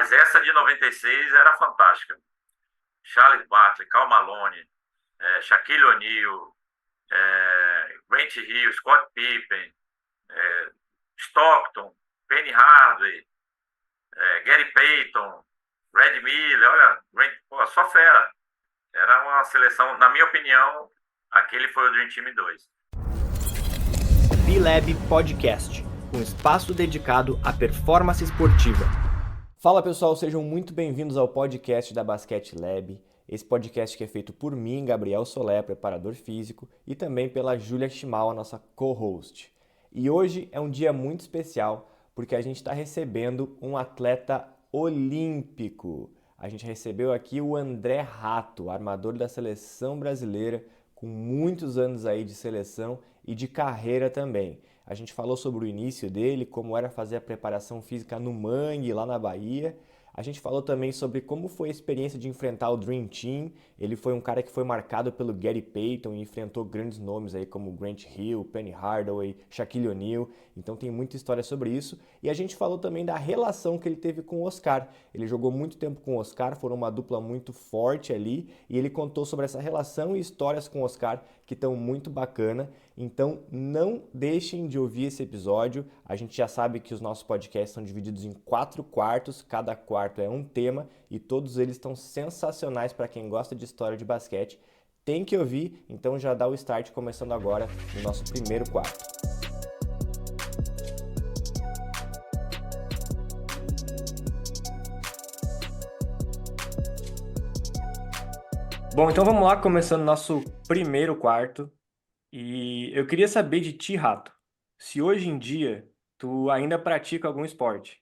Mas essa de 96 era fantástica. Charles Barkley, Karl Malone, Shaquille O'Neal, Grant Hill, Scott Pippen, Stockton, Penny Hardaway, Gary Payton, Red Miller, olha, pô, só fera. Era uma seleção, na minha opinião, aquele foi o Dream Team 2. B-Lab Podcast, um espaço dedicado à performance esportiva. Fala pessoal, sejam muito bem-vindos ao podcast da Basquete Lab. Esse podcast que é feito por mim, Gabriel Solé, preparador físico, e também pela Júlia Chimal, a nossa co-host. E hoje é um dia muito especial porque a gente está recebendo um atleta olímpico. A gente recebeu aqui o André Rato, armador da seleção brasileira, com muitos anos aí de seleção e de carreira também. A gente falou sobre o início dele, como era fazer a preparação física no Mangue, lá na Bahia. A gente falou também sobre como foi a experiência de enfrentar o Dream Team. Ele foi um cara que foi marcado pelo Gary Payton e enfrentou grandes nomes aí como Grant Hill, Penny Hardaway, Shaquille O'Neal. Então tem muita história sobre isso. E a gente falou também da relação que ele teve com o Oscar. Ele jogou muito tempo com o Oscar, foram uma dupla muito forte ali. E ele contou sobre essa relação e histórias com o Oscar que estão muito bacana. Então não deixem de ouvir esse episódio. A gente já sabe que os nossos podcasts são divididos em 4 quartos, cada quarto é um tema e todos eles estão sensacionais para quem gosta de história de basquete. Tem que ouvir, então já dá o start começando agora no nosso primeiro quarto. Bom, então vamos lá, começando nosso primeiro quarto. E eu queria saber de ti, Rato, se hoje em dia tu ainda pratica algum esporte.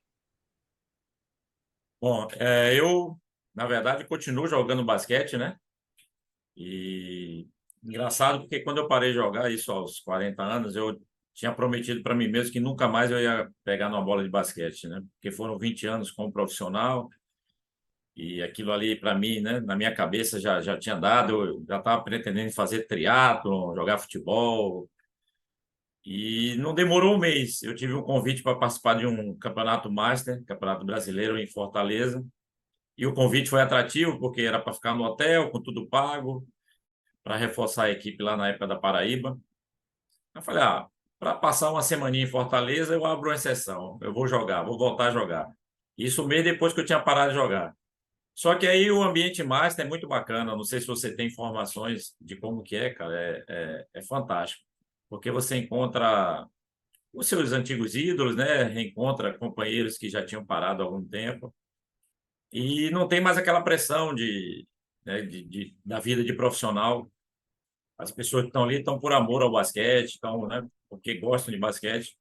Bom, eu, na verdade, continuo jogando basquete, né? E engraçado porque quando eu parei de jogar, isso aos 40 anos, eu tinha prometido para mim mesmo que nunca mais eu ia pegar numa bola de basquete, né? Porque foram 20 anos como profissional e aquilo ali para mim, né, na minha cabeça já tinha dado, eu já estava pretendendo fazer triatlo, jogar futebol. E não demorou um mês. Eu tive um convite para participar de um campeonato master, campeonato brasileiro em Fortaleza. E o convite foi atrativo porque era para ficar no hotel, com tudo pago, para reforçar a equipe lá na época da Paraíba. Eu falei, para passar uma semaninha em Fortaleza, eu abro uma exceção. Eu vou jogar, vou voltar a jogar. Isso um mês depois que eu tinha parado de jogar. Só que aí o ambiente master é muito bacana. Não sei se você tem informações de como que é, cara. É fantástico. Porque você encontra os seus antigos ídolos, né? Reencontra companheiros que já tinham parado há algum tempo. E não tem mais aquela pressão né, da vida de profissional. As pessoas que estão ali estão por amor ao basquete, estão, né, porque gostam de basquete.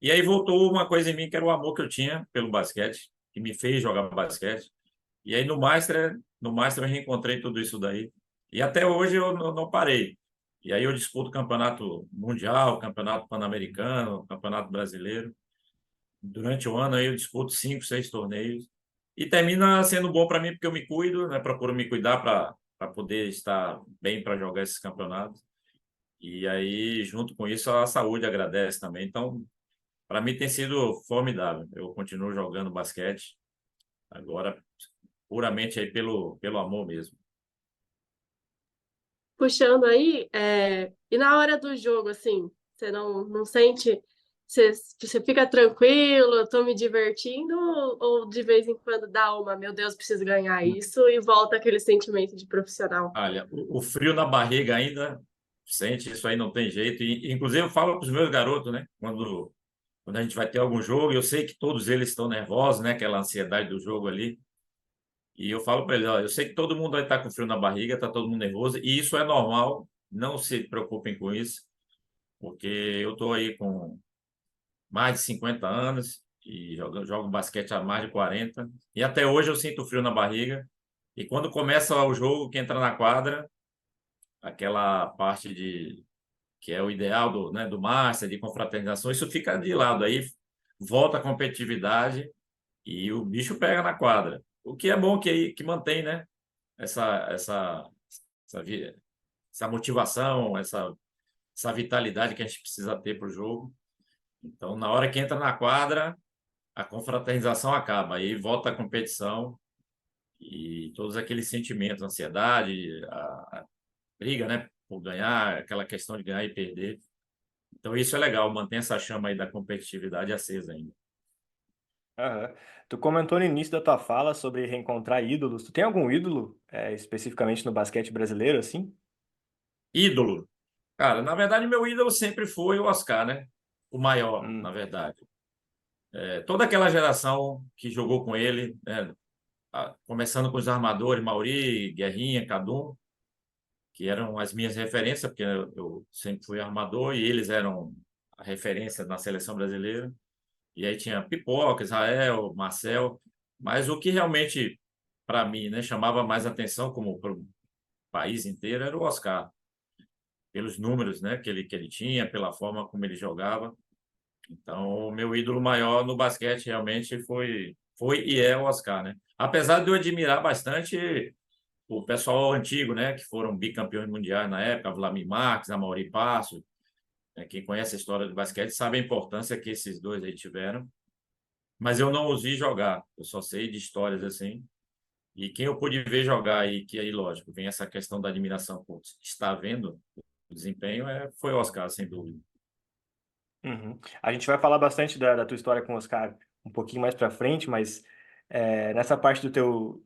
E aí voltou uma coisa em mim que era o amor que eu tinha pelo basquete, que me fez jogar basquete. E aí no Master eu reencontrei tudo isso daí. E até hoje eu não parei. E aí eu disputo campeonato mundial, campeonato pan-americano, campeonato brasileiro. Durante o ano aí eu disputo 5, 6 torneios. E termina sendo bom para mim porque eu me cuido, né? Procuro me cuidar para poder estar bem para jogar esses campeonatos. E aí, junto com isso, a saúde agradece também. Então, para mim tem sido formidável. Eu continuo jogando basquete, agora puramente aí pelo amor mesmo. Puxando aí, e na hora do jogo, assim, você não sente, você fica tranquilo, eu tô me divertindo, ou de vez em quando dá uma, meu Deus, preciso ganhar isso, e volta aquele sentimento de profissional? Olha, o frio na barriga ainda sente, isso aí não tem jeito. E, inclusive, eu falo para os meus garotos, né? Quando a gente vai ter algum jogo, eu sei que todos eles estão nervosos, né? Aquela ansiedade do jogo ali. E eu falo para eles, ó, eu sei que todo mundo vai estar com frio na barriga, está todo mundo nervoso, e isso é normal, não se preocupem com isso, porque eu estou aí com mais de 50 anos e jogo basquete há mais de 40, e até hoje eu sinto frio na barriga, e quando começa o jogo, que entra na quadra, aquela parte que é o ideal né, do Master, de confraternização, isso fica de lado, aí volta a competitividade e o bicho pega na quadra. O que é bom que mantém, né? Essa, essa, essa, essa motivação, essa vitalidade que a gente precisa ter para o jogo. Então, na hora que entra na quadra, a confraternização acaba, aí volta a competição e todos aqueles sentimentos, ansiedade, a briga, né, por ganhar, aquela questão de ganhar e perder. Então isso é legal, mantém essa chama aí da competitividade acesa ainda. Aham. Tu comentou no início da tua fala sobre reencontrar ídolos. Tu tem algum ídolo, especificamente no basquete brasileiro, assim? Ídolo. Cara, na verdade, meu ídolo sempre foi o Oscar, né? O maior, na Hum. verdade. Toda aquela geração que jogou com ele, né? Começando com os armadores, Mauri, Guerrinha, Cadu, que eram as minhas referências, porque eu sempre fui armador e eles eram a referência na seleção brasileira. E aí tinha Pipoca, Israel, Marcel, mas o que realmente, para mim, né, chamava mais atenção, como para o país inteiro, era o Oscar, pelos números, né, que ele tinha, pela forma como ele jogava. Então, o meu ídolo maior no basquete realmente foi e é o Oscar, né? Apesar de eu admirar bastante o pessoal antigo, né, que foram bicampeões mundiais na época, Vladimir Marques, Amaury Passo, né, quem conhece a história do basquete sabe a importância que esses dois aí tiveram. Mas eu não os vi jogar, eu só sei de histórias assim. E quem eu pude ver jogar e que aí, lógico, vem essa questão da admiração por estar vendo o desempenho, foi o Oscar, sem dúvida. Uhum. A gente vai falar bastante da tua história com o Oscar um pouquinho mais pra frente, mas nessa parte do teu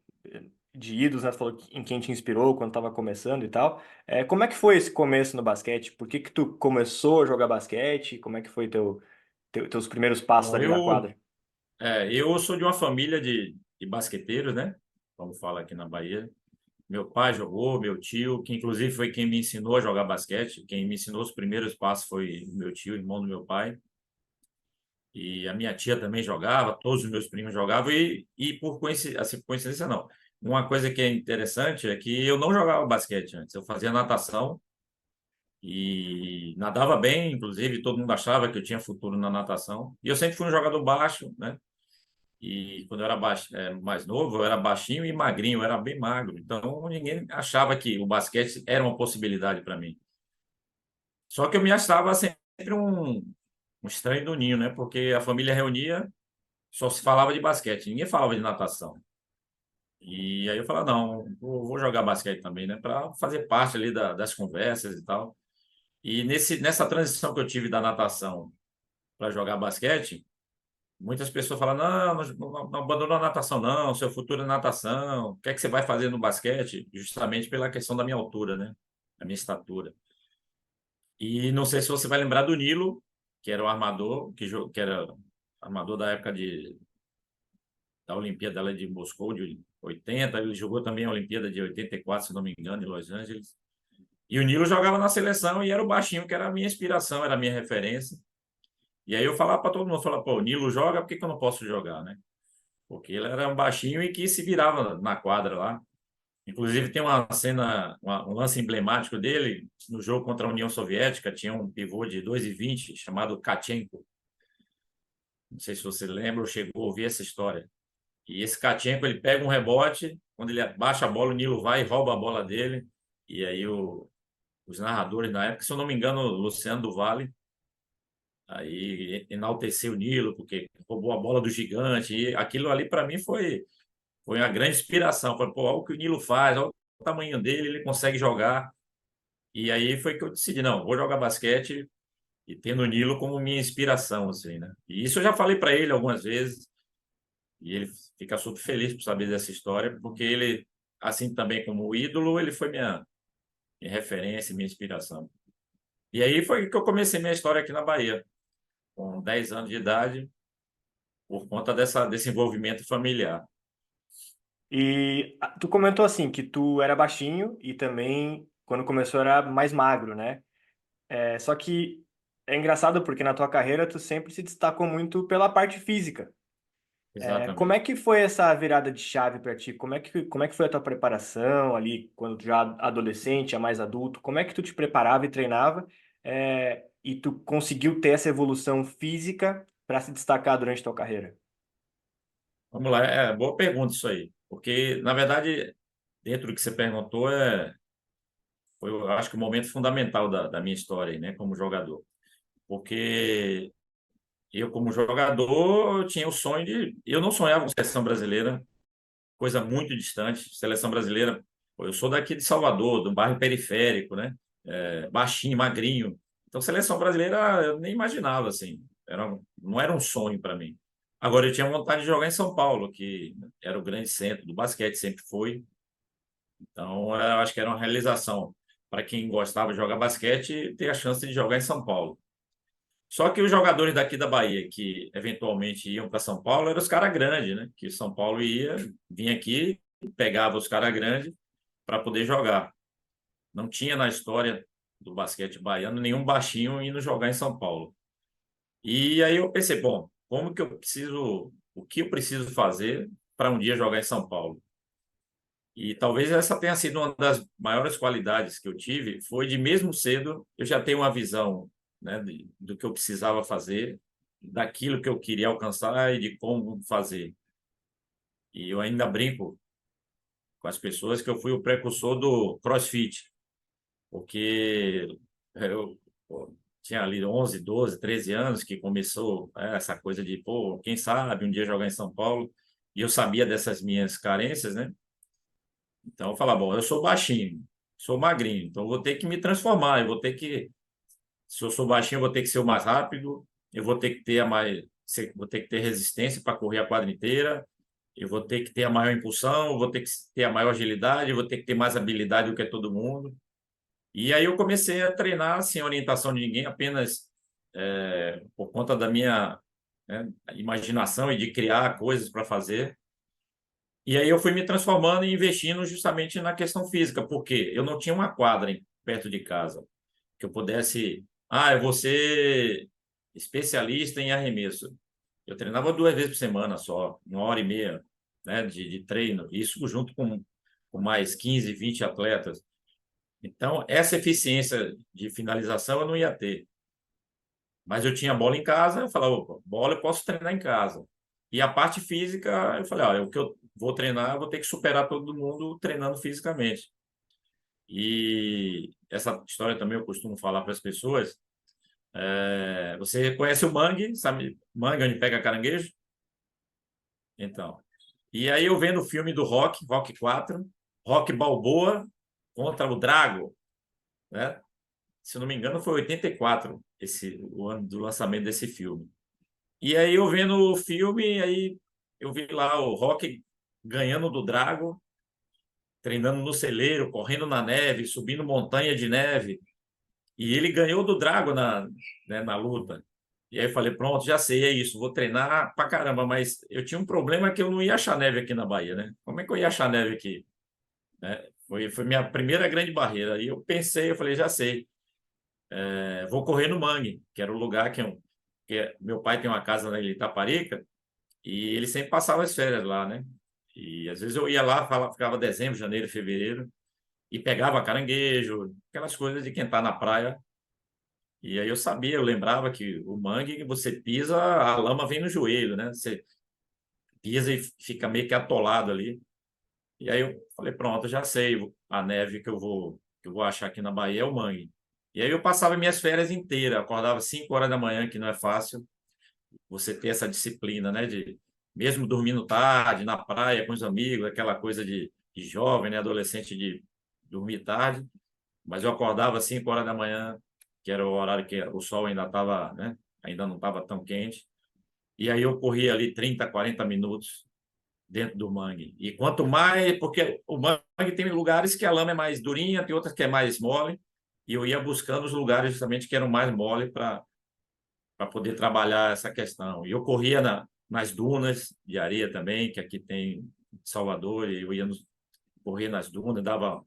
de ídolos, né? Tu falou em quem te inspirou quando estava começando e tal. Como é que foi esse começo no basquete? Por que que tu começou a jogar basquete? Como é que foi teus primeiros passos Bom, ali na quadra? eu sou de uma família de basqueteiros, né? Como fala aqui na Bahia. Meu pai jogou, meu tio, que inclusive foi quem me ensinou a jogar basquete. Quem me ensinou os primeiros passos foi o meu tio, irmão do meu pai. E a minha tia também jogava, todos os meus primos jogavam. E por coincidência, assim, coincidência não. Uma coisa que é interessante é que eu não jogava basquete antes. Eu fazia natação e nadava bem, inclusive todo mundo achava que eu tinha futuro na natação. E eu sempre fui um jogador baixo, né? E quando eu era mais novo, eu era baixinho e magrinho, eu era bem magro. Então ninguém achava que o basquete era uma possibilidade para mim. Só que eu me achava sempre um estranho do ninho, né? Porque a família reunia, só se falava de basquete, ninguém falava de natação. E aí eu falava, não, vou jogar basquete também, né? Para fazer parte ali das conversas e tal. E nessa transição que eu tive da natação para jogar basquete, muitas pessoas falam, não, não abandona a natação, não, seu futuro é natação, o que é que você vai fazer no basquete? Justamente pela questão da minha altura, né? Da minha estatura. E não sei se você vai lembrar do Nilo, que era o armador, que era armador da época da Olimpíada lá de Moscou, de 80, ele jogou também a Olimpíada de 84, se não me engano, em Los Angeles. E o Nilo jogava na seleção e era o baixinho, que era a minha inspiração, era a minha referência. E aí eu falava para todo mundo, falava, pô, o Nilo joga, por que que eu não posso jogar, né? Porque ele era um baixinho e que se virava na quadra lá. Inclusive tem uma cena, um lance emblemático dele, no jogo contra a União Soviética, tinha um pivô de 2,20 chamado Katchenko. Não sei se você lembra ou chegou a ouvir essa história. E esse Katchenko, ele pega um rebote, quando ele baixa a bola, o Nilo vai e rouba a bola dele. E aí os narradores na época, se eu não me engano, o Luciano do Vale, aí enalteceu o Nilo, porque roubou a bola do gigante. E aquilo ali, para mim, foi uma grande inspiração. Falei, pô, olha o que o Nilo faz, olha o tamanho dele, ele consegue jogar. E aí foi que eu decidi, não, vou jogar basquete e tendo o Nilo como minha inspiração, assim, né? E isso eu já falei para ele algumas vezes, e ele fica super feliz por saber dessa história, porque ele, assim também como o ídolo, ele foi minha referência, minha inspiração. E aí foi que eu comecei minha história aqui na Bahia, com 10 anos de idade, por conta desse envolvimento familiar. E tu comentou assim que tu era baixinho e também quando começou era mais magro, né? Só que é engraçado porque na tua carreira tu sempre se destacou muito pela parte física. Como é Exatamente. que foi essa virada de chave para ti? Como é que foi a tua preparação ali, quando tu já adolescente, já mais adulto? Como é que tu te preparava e treinava, e tu conseguiu ter essa evolução física para se destacar durante a tua carreira? Vamos lá, boa pergunta isso aí, porque, na verdade, dentro do que você perguntou, foi, eu acho que o momento fundamental da minha história aí, né, como jogador. Porque eu como jogador, eu tinha o sonho de... Eu não sonhava com seleção brasileira, coisa muito distante. Seleção brasileira, pô, eu sou daqui de Salvador, do bairro periférico, né? Baixinho, magrinho. Então, seleção brasileira, eu nem imaginava, assim. Não era um sonho para mim. Agora, eu tinha vontade de jogar em São Paulo, que era o grande centro do basquete, sempre foi. Então, eu acho que era uma realização para quem gostava de jogar basquete ter a chance de jogar em São Paulo. Só que os jogadores daqui da Bahia que eventualmente iam para São Paulo eram os caras grandes, né? Que São Paulo vinha aqui, pegava os caras grandes para poder jogar. Não tinha na história do basquete baiano nenhum baixinho indo jogar em São Paulo. E aí eu pensei, bom, o que eu preciso fazer para um dia jogar em São Paulo? E talvez essa tenha sido uma das maiores qualidades que eu tive, foi de mesmo cedo eu já ter uma visão, né, do que eu precisava fazer, daquilo que eu queria alcançar e de como fazer. E eu ainda brinco com as pessoas que eu fui o precursor do CrossFit, porque eu pô, tinha ali 11, 12, 13 anos que começou essa coisa de, pô, quem sabe um dia jogar em São Paulo, e eu sabia dessas minhas carências, né? Então, eu falava, bom, eu sou baixinho, sou magrinho, então eu vou ter que me transformar, se eu sou baixinho, eu vou ter que ser o mais rápido, eu vou ter que ter vou ter que ter resistência para correr a quadra inteira, eu vou ter que ter a maior impulsão, eu vou ter que ter a maior agilidade, eu vou ter que ter mais habilidade do que todo mundo. E aí eu comecei a treinar sem orientação de ninguém, apenas por conta da minha, né, imaginação e de criar coisas para fazer. E aí eu fui me transformando e investindo justamente na questão física, porque eu não tinha uma quadra perto de casa que eu pudesse, eu vou ser especialista em arremesso. Eu treinava 2 vezes por semana só, 1 hora e meia, né, de treino, isso junto com mais 15, 20 atletas. Então, essa eficiência de finalização eu não ia ter. Mas eu tinha bola em casa, eu falava, opa, bola eu posso treinar em casa. E a parte física, eu falei, olha, o que eu vou treinar, eu vou ter que superar todo mundo treinando fisicamente. E essa história também eu costumo falar para as pessoas. Você conhece o mangue, sabe? Mangue onde pega caranguejo? Então. E aí eu vendo o filme do Rock 4, Rock Balboa contra o Drago, né? Se eu não me engano, foi 84, o ano do lançamento desse filme. E aí eu vendo o filme, aí eu vi lá o Rock ganhando do Drago, treinando no celeiro, correndo na neve, subindo montanha de neve. E ele ganhou do Drago né, na luta. E aí eu falei, pronto, já sei, é isso, vou treinar pra caramba. Mas eu tinha um problema que eu não ia achar neve aqui na Bahia, né? Como é que eu ia achar neve aqui? Né? Foi minha primeira grande barreira. E eu pensei, eu falei, já sei. Vou correr no Mangue, que era o lugar meu pai tem uma casa na Ilha Itaparica e ele sempre passava as férias lá, né? E às vezes eu ia lá, ficava dezembro, janeiro, fevereiro e pegava caranguejo, aquelas coisas de quem está na praia. E aí eu lembrava que o mangue, você pisa, a lama vem no joelho, né? Você pisa e fica meio que atolado ali. E aí eu falei, pronto, já sei, a neve que eu vou achar aqui na Bahia é o mangue. E aí eu passava minhas férias inteiras, acordava 5 horas da manhã, que não é fácil você ter essa disciplina, né? De mesmo dormindo tarde, na praia, com os amigos, aquela coisa de jovem, né? Adolescente de dormir tarde. Mas eu acordava às 5 horas da manhã, que era o horário que o sol ainda estava, né? Ainda não estava tão quente. E aí eu corria ali 30, 40 minutos dentro do mangue. E quanto mais, porque o mangue tem lugares que a lama é mais durinha, tem outras que é mais mole, e eu ia buscando os lugares justamente que eram mais mole para poder trabalhar essa questão. E eu corria nas dunas de areia também, que aqui tem em Salvador, e eu corria nas dunas, dava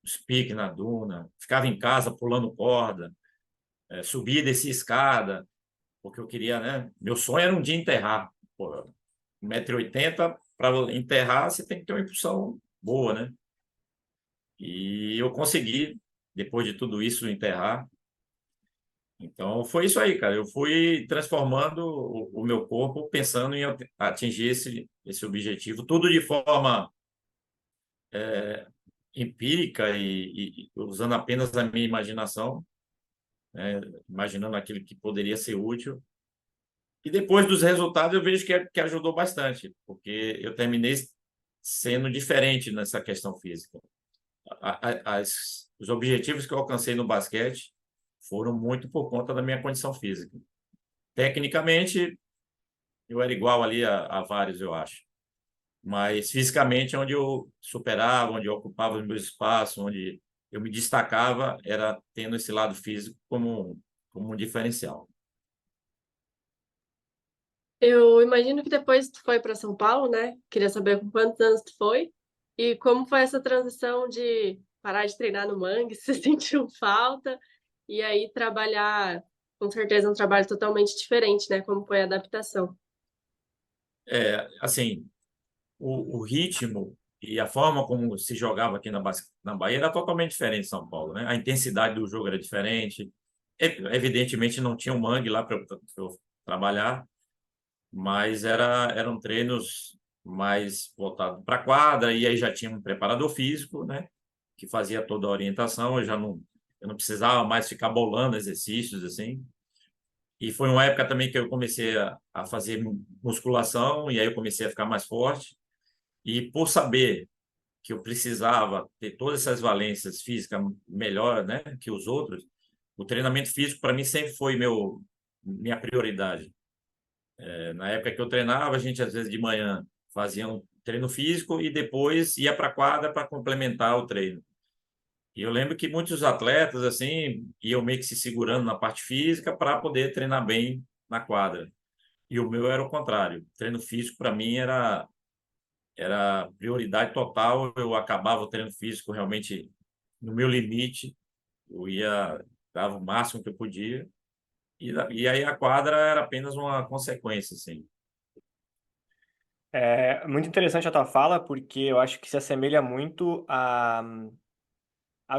os piques na duna, ficava em casa pulando corda, subia e descia escada, porque eu queria, né? Meu sonho era um dia enterrar. Pô, 1,80 m, para enterrar, você tem que ter uma impulsão boa, né? E eu consegui, depois de tudo isso, enterrar. Então, foi isso aí, cara. Eu fui transformando o meu corpo pensando em atingir esse objetivo, tudo de forma empírica e usando apenas a minha imaginação, né? Imaginando aquilo que poderia ser útil. E depois dos resultados eu vejo que ajudou bastante, porque eu terminei sendo diferente nessa questão física. Os objetivos que eu alcancei no basquete foram muito por conta da minha condição física. Tecnicamente, eu era igual ali a vários, eu acho. Mas fisicamente, onde eu superava, onde eu ocupava os meus espaços, onde eu me destacava, era tendo esse lado físico como um diferencial. Eu imagino que depois tu foi para São Paulo, né? Queria saber com quantos anos tu foi e como foi essa transição de parar de treinar no Mangue, se você sentiu falta, e aí trabalhar, com certeza, um trabalho totalmente diferente, né? Como foi a adaptação. Assim, o ritmo e a forma como se jogava aqui na Bahia era totalmente diferente de São Paulo, né? A intensidade do jogo era diferente. Evidentemente não tinha um mangue lá para eu trabalhar, mas eram treinos mais voltados para a quadra, e aí já tinha um preparador físico, né? Que fazia toda a orientação, eu não precisava mais ficar bolando exercícios assim. E foi uma época também que eu comecei a fazer musculação, e aí eu comecei a ficar mais forte. E por saber que eu precisava ter todas essas valências físicas melhor, né, que os outros, o treinamento físico para mim sempre foi minha prioridade. Na época que eu treinava, a gente às vezes de manhã fazia um treino físico e depois ia para a quadra para complementar o treino. E eu lembro que muitos atletas assim iam meio que se segurando na parte física para poder treinar bem na quadra. E o meu era o contrário. Treino físico para mim era prioridade total. Eu acabava o treino físico realmente no meu limite, eu ia, dava o máximo que eu podia, e aí a quadra era apenas uma consequência, assim. É muito interessante a tua fala, porque eu acho que se assemelha muito a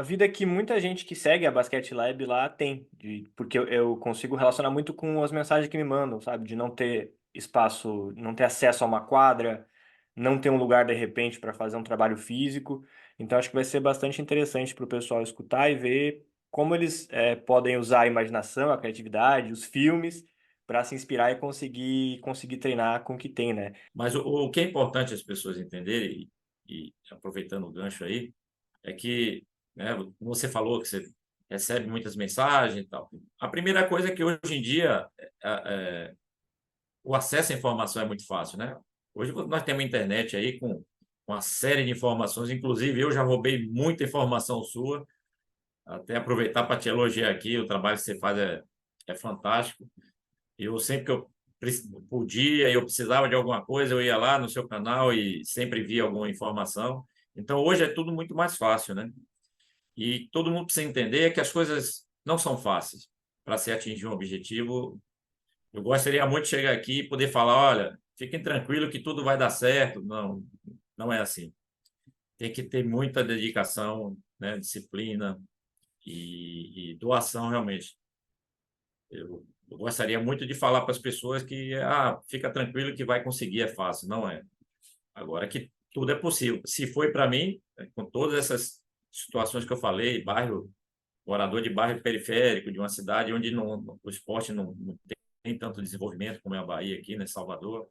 vida que muita gente que segue a Basket Lab lá tem, porque eu consigo relacionar muito com as mensagens que me mandam, sabe? De não ter espaço, não ter acesso a uma quadra, não ter um lugar de repente para fazer um trabalho físico. Então acho que vai ser bastante interessante para o pessoal escutar e ver como eles podem usar a imaginação, a criatividade, os filmes para se inspirar e conseguir treinar com o que tem, né? Mas o que é importante as pessoas entenderem, e aproveitando o gancho aí, é que, né, como você falou que você recebe muitas mensagens e tal. A primeira coisa é que hoje em dia o acesso à informação é muito fácil, né? Hoje nós temos internet aí com uma série de informações, inclusive eu já roubei muita informação sua. Até aproveitar para te elogiar aqui, o trabalho que você faz é fantástico. Eu sempre que eu podia, eu precisava de alguma coisa, eu ia lá no seu canal e sempre via alguma informação. Então, hoje é tudo muito mais fácil, né? E todo mundo precisa entender que as coisas não são fáceis para se atingir um objetivo. Eu gostaria muito de chegar aqui e poder falar, olha, fiquem tranquilos que tudo vai dar certo. Não, não é assim. Tem que ter muita dedicação, né, disciplina e doação realmente. Eu gostaria muito de falar para as pessoas que, fica tranquilo que vai conseguir, é fácil. Não é. Agora que tudo é possível. Se foi para mim, com todas essas situações que eu falei, morador de bairro periférico, de uma cidade onde o esporte não tem tanto desenvolvimento como é a Bahia aqui, né, Salvador.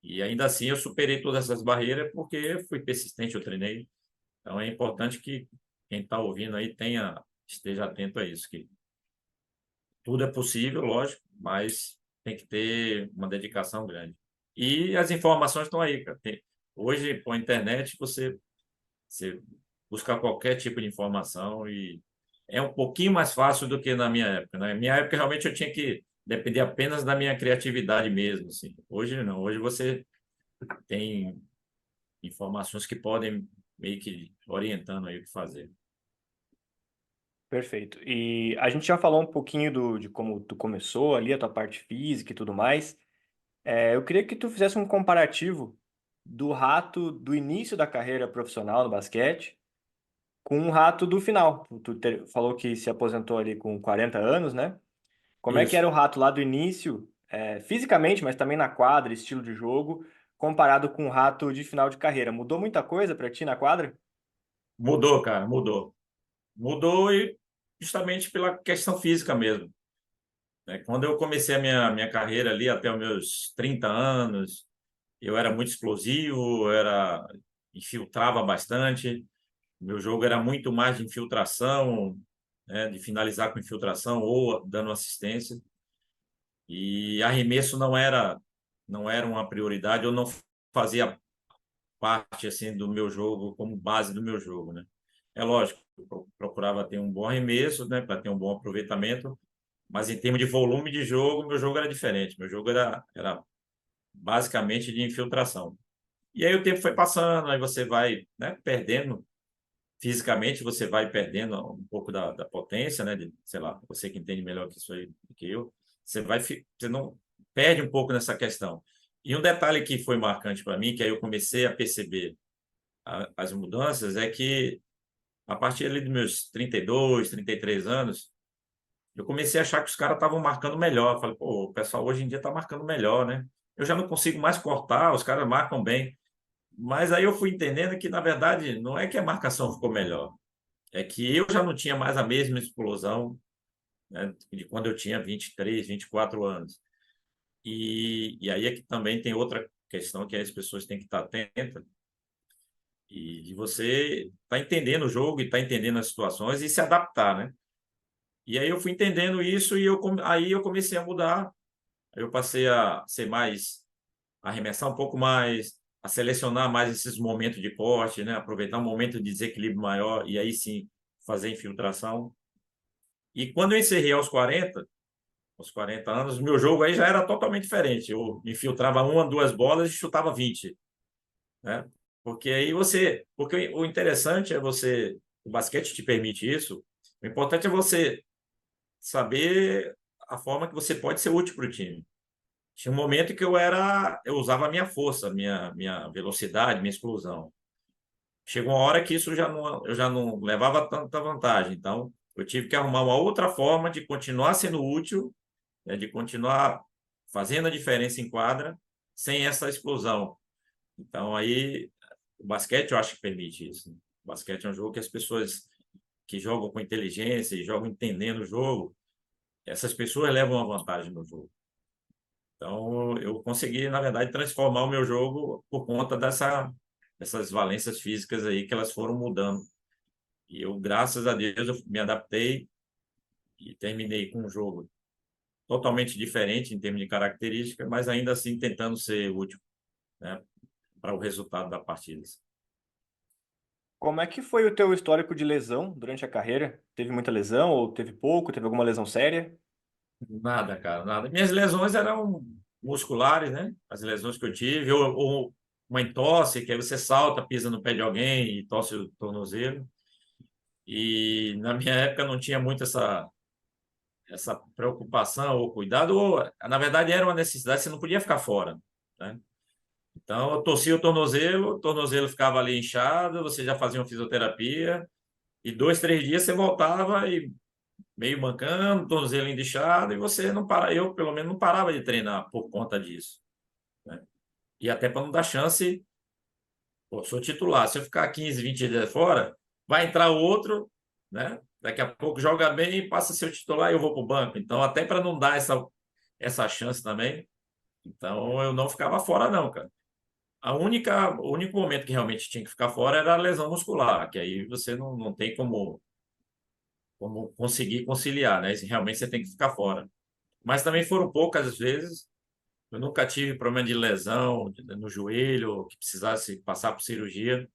E ainda assim eu superei todas essas barreiras porque eu fui persistente, eu treinei. Então é importante que quem está ouvindo aí esteja atento a isso, que tudo é possível, lógico, mas tem que ter uma dedicação grande. E as informações estão aí, cara. Hoje, com a internet, você busca qualquer tipo de informação e é um pouquinho mais fácil do que na minha época. Na minha época, realmente, eu tinha que depender apenas da minha criatividade mesmo, assim. Hoje, não. Hoje você tem informações que podem meio que orientando aí o que fazer. Perfeito. E a gente já falou um pouquinho de como tu começou ali, a tua parte física e tudo mais. Eu queria que tu fizesse um comparativo do Rato do início da carreira profissional no basquete com o Rato do final. Falou que se aposentou ali com 40 anos, né? Como é que era Isso. o Rato lá do início, fisicamente, mas também na quadra, estilo de jogo, comparado com o Rato de final de carreira? Mudou muita coisa pra ti na quadra? Mudou, cara, mudou. Mudou e justamente pela questão física mesmo. né? Quando eu comecei a minha carreira ali, até os meus 30 anos, eu era muito explosivo, infiltrava bastante. Meu jogo era muito mais de infiltração, né? De finalizar com infiltração ou dando assistência. E arremesso não era uma prioridade, eu não fazia parte assim do meu jogo como base do meu jogo, né? É lógico, eu procurava ter um bom arremesso, né, para ter um bom aproveitamento, mas em termos de volume de jogo, meu jogo era diferente. Meu jogo era basicamente de infiltração. E aí o tempo foi passando, aí você vai, né, perdendo fisicamente, você vai perdendo um pouco da potência, né, sei lá, você que entende melhor que isso aí do que eu, você não perde um pouco nessa questão. E um detalhe que foi marcante para mim, que aí eu comecei a perceber as mudanças, é que a partir ali dos meus 32, 33 anos, eu comecei a achar que os caras estavam marcando melhor. Eu falei, pô, o pessoal hoje em dia está marcando melhor, né? Eu já não consigo mais cortar, os caras marcam bem. Mas aí eu fui entendendo que, na verdade, não é que a marcação ficou melhor, é que eu já não tinha mais a mesma explosão, né, de quando eu tinha 23, 24 anos. E aí é que também tem outra questão que as pessoas têm que estar atentas, e de você estar entendendo o jogo e estar entendendo as situações e se adaptar, né? E aí eu fui entendendo isso e aí eu comecei a mudar. Eu passei a ser mais, a arremessar um pouco mais, a selecionar mais esses momentos de corte, né? Aproveitar um momento de desequilíbrio maior e aí sim fazer infiltração. E quando eu encerrei aos 40 anos, meu jogo aí já era totalmente diferente. Eu infiltrava uma, duas bolas e chutava 20, né? Porque o interessante é o basquete te permite isso. O importante é você saber a forma que você pode ser útil para o time. Tinha um momento que eu usava a minha força, minha velocidade, minha explosão. Chegou uma hora que eu já não levava tanta vantagem. Então, eu tive que arrumar uma outra forma de continuar sendo útil, né, de continuar fazendo a diferença em quadra, sem essa explosão. Então, aí, o basquete eu acho que permite isso, né? O basquete é um jogo que as pessoas que jogam com inteligência e jogam entendendo o jogo, essas pessoas levam uma vantagem no jogo. Então, eu consegui, na verdade, transformar o meu jogo por conta dessas valências físicas aí que elas foram mudando. E eu, graças a Deus, eu me adaptei e terminei com um jogo totalmente diferente em termos de característica, mas ainda assim tentando ser útil, né, para o resultado da partida. Como é que foi o teu histórico de lesão durante a carreira? Teve muita lesão ou teve pouco? Teve alguma lesão séria? Nada, cara, nada. Minhas lesões eram musculares, né? As lesões que eu tive, ou uma entorse, que aí você salta, pisa no pé de alguém e torce o tornozelo. E na minha época não tinha muito essa preocupação ou cuidado, ou na verdade era uma necessidade, você não podia ficar fora, né? Então eu torcia o tornozelo ficava ali inchado, você já fazia uma fisioterapia, e 2, 3 dias você voltava e meio mancando, tornozelo inchado, e você não para, eu pelo menos não parava de treinar por conta disso, né? E até para não dar chance, pô, sou titular, se eu ficar 15, 20 dias fora, vai entrar outro, né? Daqui a pouco joga bem e passa a ser o titular e eu vou para o banco. Então, até para não dar essa chance também, então eu não ficava fora, não, cara. O único momento que realmente tinha que ficar fora era a lesão muscular, que aí você não tem como conseguir conciliar, né? Realmente você tem que ficar fora. Mas também foram poucas vezes. Eu nunca tive problema de lesão no joelho, que precisasse passar por cirurgia.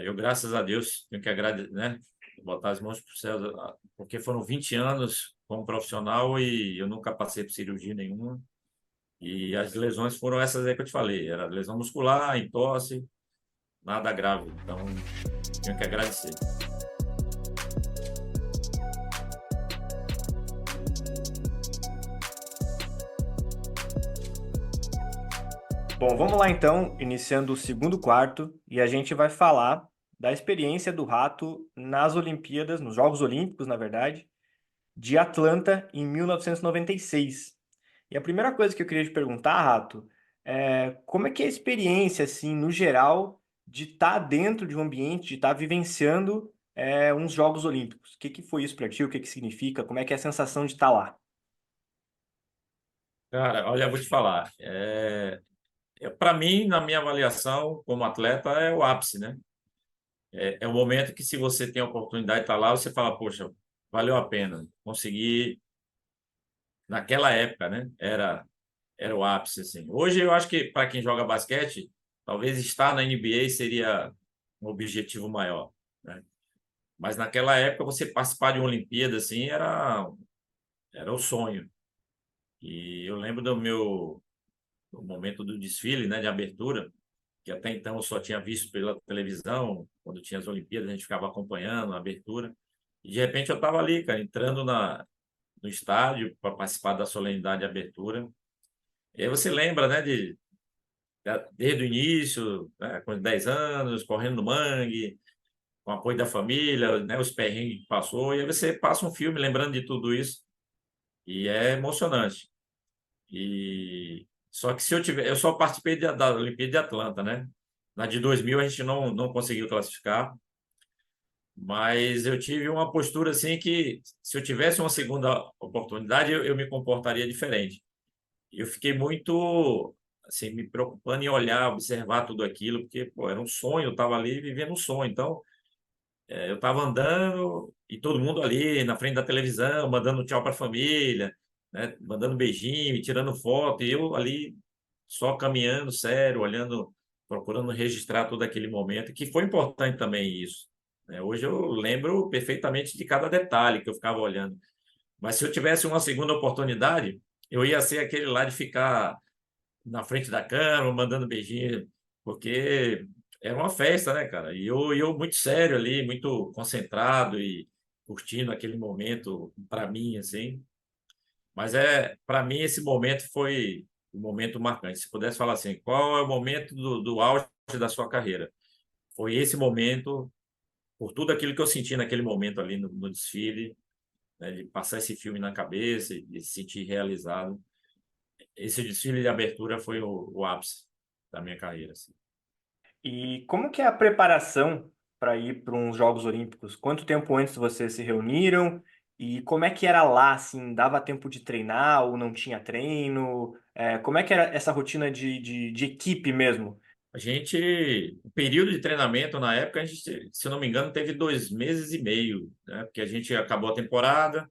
Eu, graças a Deus, tenho que agradecer, né? Botar as mãos para o céu, porque foram 20 anos como profissional e eu nunca passei por cirurgia nenhuma. E as lesões foram essas aí que eu te falei. Era lesão muscular, entorse, nada grave. Então, tenho que agradecer. Bom, vamos lá então, iniciando o segundo quarto, e a gente vai falar da experiência do Rato nas Olimpíadas, nos Jogos Olímpicos, na verdade, de Atlanta em 1996. E a primeira coisa que eu queria te perguntar, Rato, é como é que é a experiência, assim, no geral, de estar dentro de um ambiente, de estar vivenciando uns Jogos Olímpicos? O que que foi isso para ti? O que que significa? Como é que é a sensação de estar lá? Cara, olha, eu vou te falar. Para mim, na minha avaliação como atleta, é o ápice, né? É o momento que, se você tem a oportunidade de estar lá, você fala, poxa, valeu a pena. Consegui, naquela época, né? Era o ápice, assim. Hoje, eu acho que para quem joga basquete, talvez estar na NBA seria um objetivo maior, né? Mas naquela época, você participar de uma Olimpíada, assim, era o sonho. E eu lembro do momento do desfile, né, de abertura, que até então eu só tinha visto pela televisão, quando tinha as Olimpíadas, a gente ficava acompanhando a abertura. E de repente eu estava ali, cara, entrando no estádio para participar da solenidade de abertura. E aí você lembra, né, desde o início, né, com 10 anos, correndo no mangue, com o apoio da família, né, os perrengues que passou, e aí você passa um filme lembrando de tudo isso, e é emocionante. E só que, se eu tiver, eu só participei da Olimpíada de Atlanta, né? Na de 2000 a gente não conseguiu classificar, mas eu tive uma postura assim que, se eu tivesse uma segunda oportunidade, eu me comportaria diferente. Eu fiquei muito assim me preocupando em olhar, observar tudo aquilo, porque pô, era um sonho, eu estava ali vivendo um sonho. Então, eu estava andando e todo mundo ali na frente da televisão, mandando tchau para a família, né? Mandando beijinho, tirando foto, e eu ali só caminhando, sério, olhando, procurando registrar todo aquele momento, que foi importante também isso, né? Hoje eu lembro perfeitamente de cada detalhe que eu ficava olhando. Mas se eu tivesse uma segunda oportunidade, eu ia ser aquele lá de ficar na frente da câmera, mandando beijinho, porque era uma festa, né, cara? E eu muito sério ali, muito concentrado e curtindo aquele momento para mim, assim. Mas para mim esse momento foi um momento marcante. Se pudesse falar assim, qual é o momento do auge da sua carreira? Foi esse momento, por tudo aquilo que eu senti naquele momento ali no desfile, né, de passar esse filme na cabeça e de se sentir realizado. Esse desfile de abertura foi o ápice da minha carreira, assim. E como que é a preparação para ir para uns Jogos Olímpicos? Quanto tempo antes vocês se reuniram? E como é que era lá, assim, dava tempo de treinar ou não tinha treino? Como é que era essa rotina de equipe mesmo? O período de treinamento na época, a gente, se eu não me engano, teve 2 meses e meio, né? Porque a gente acabou a temporada,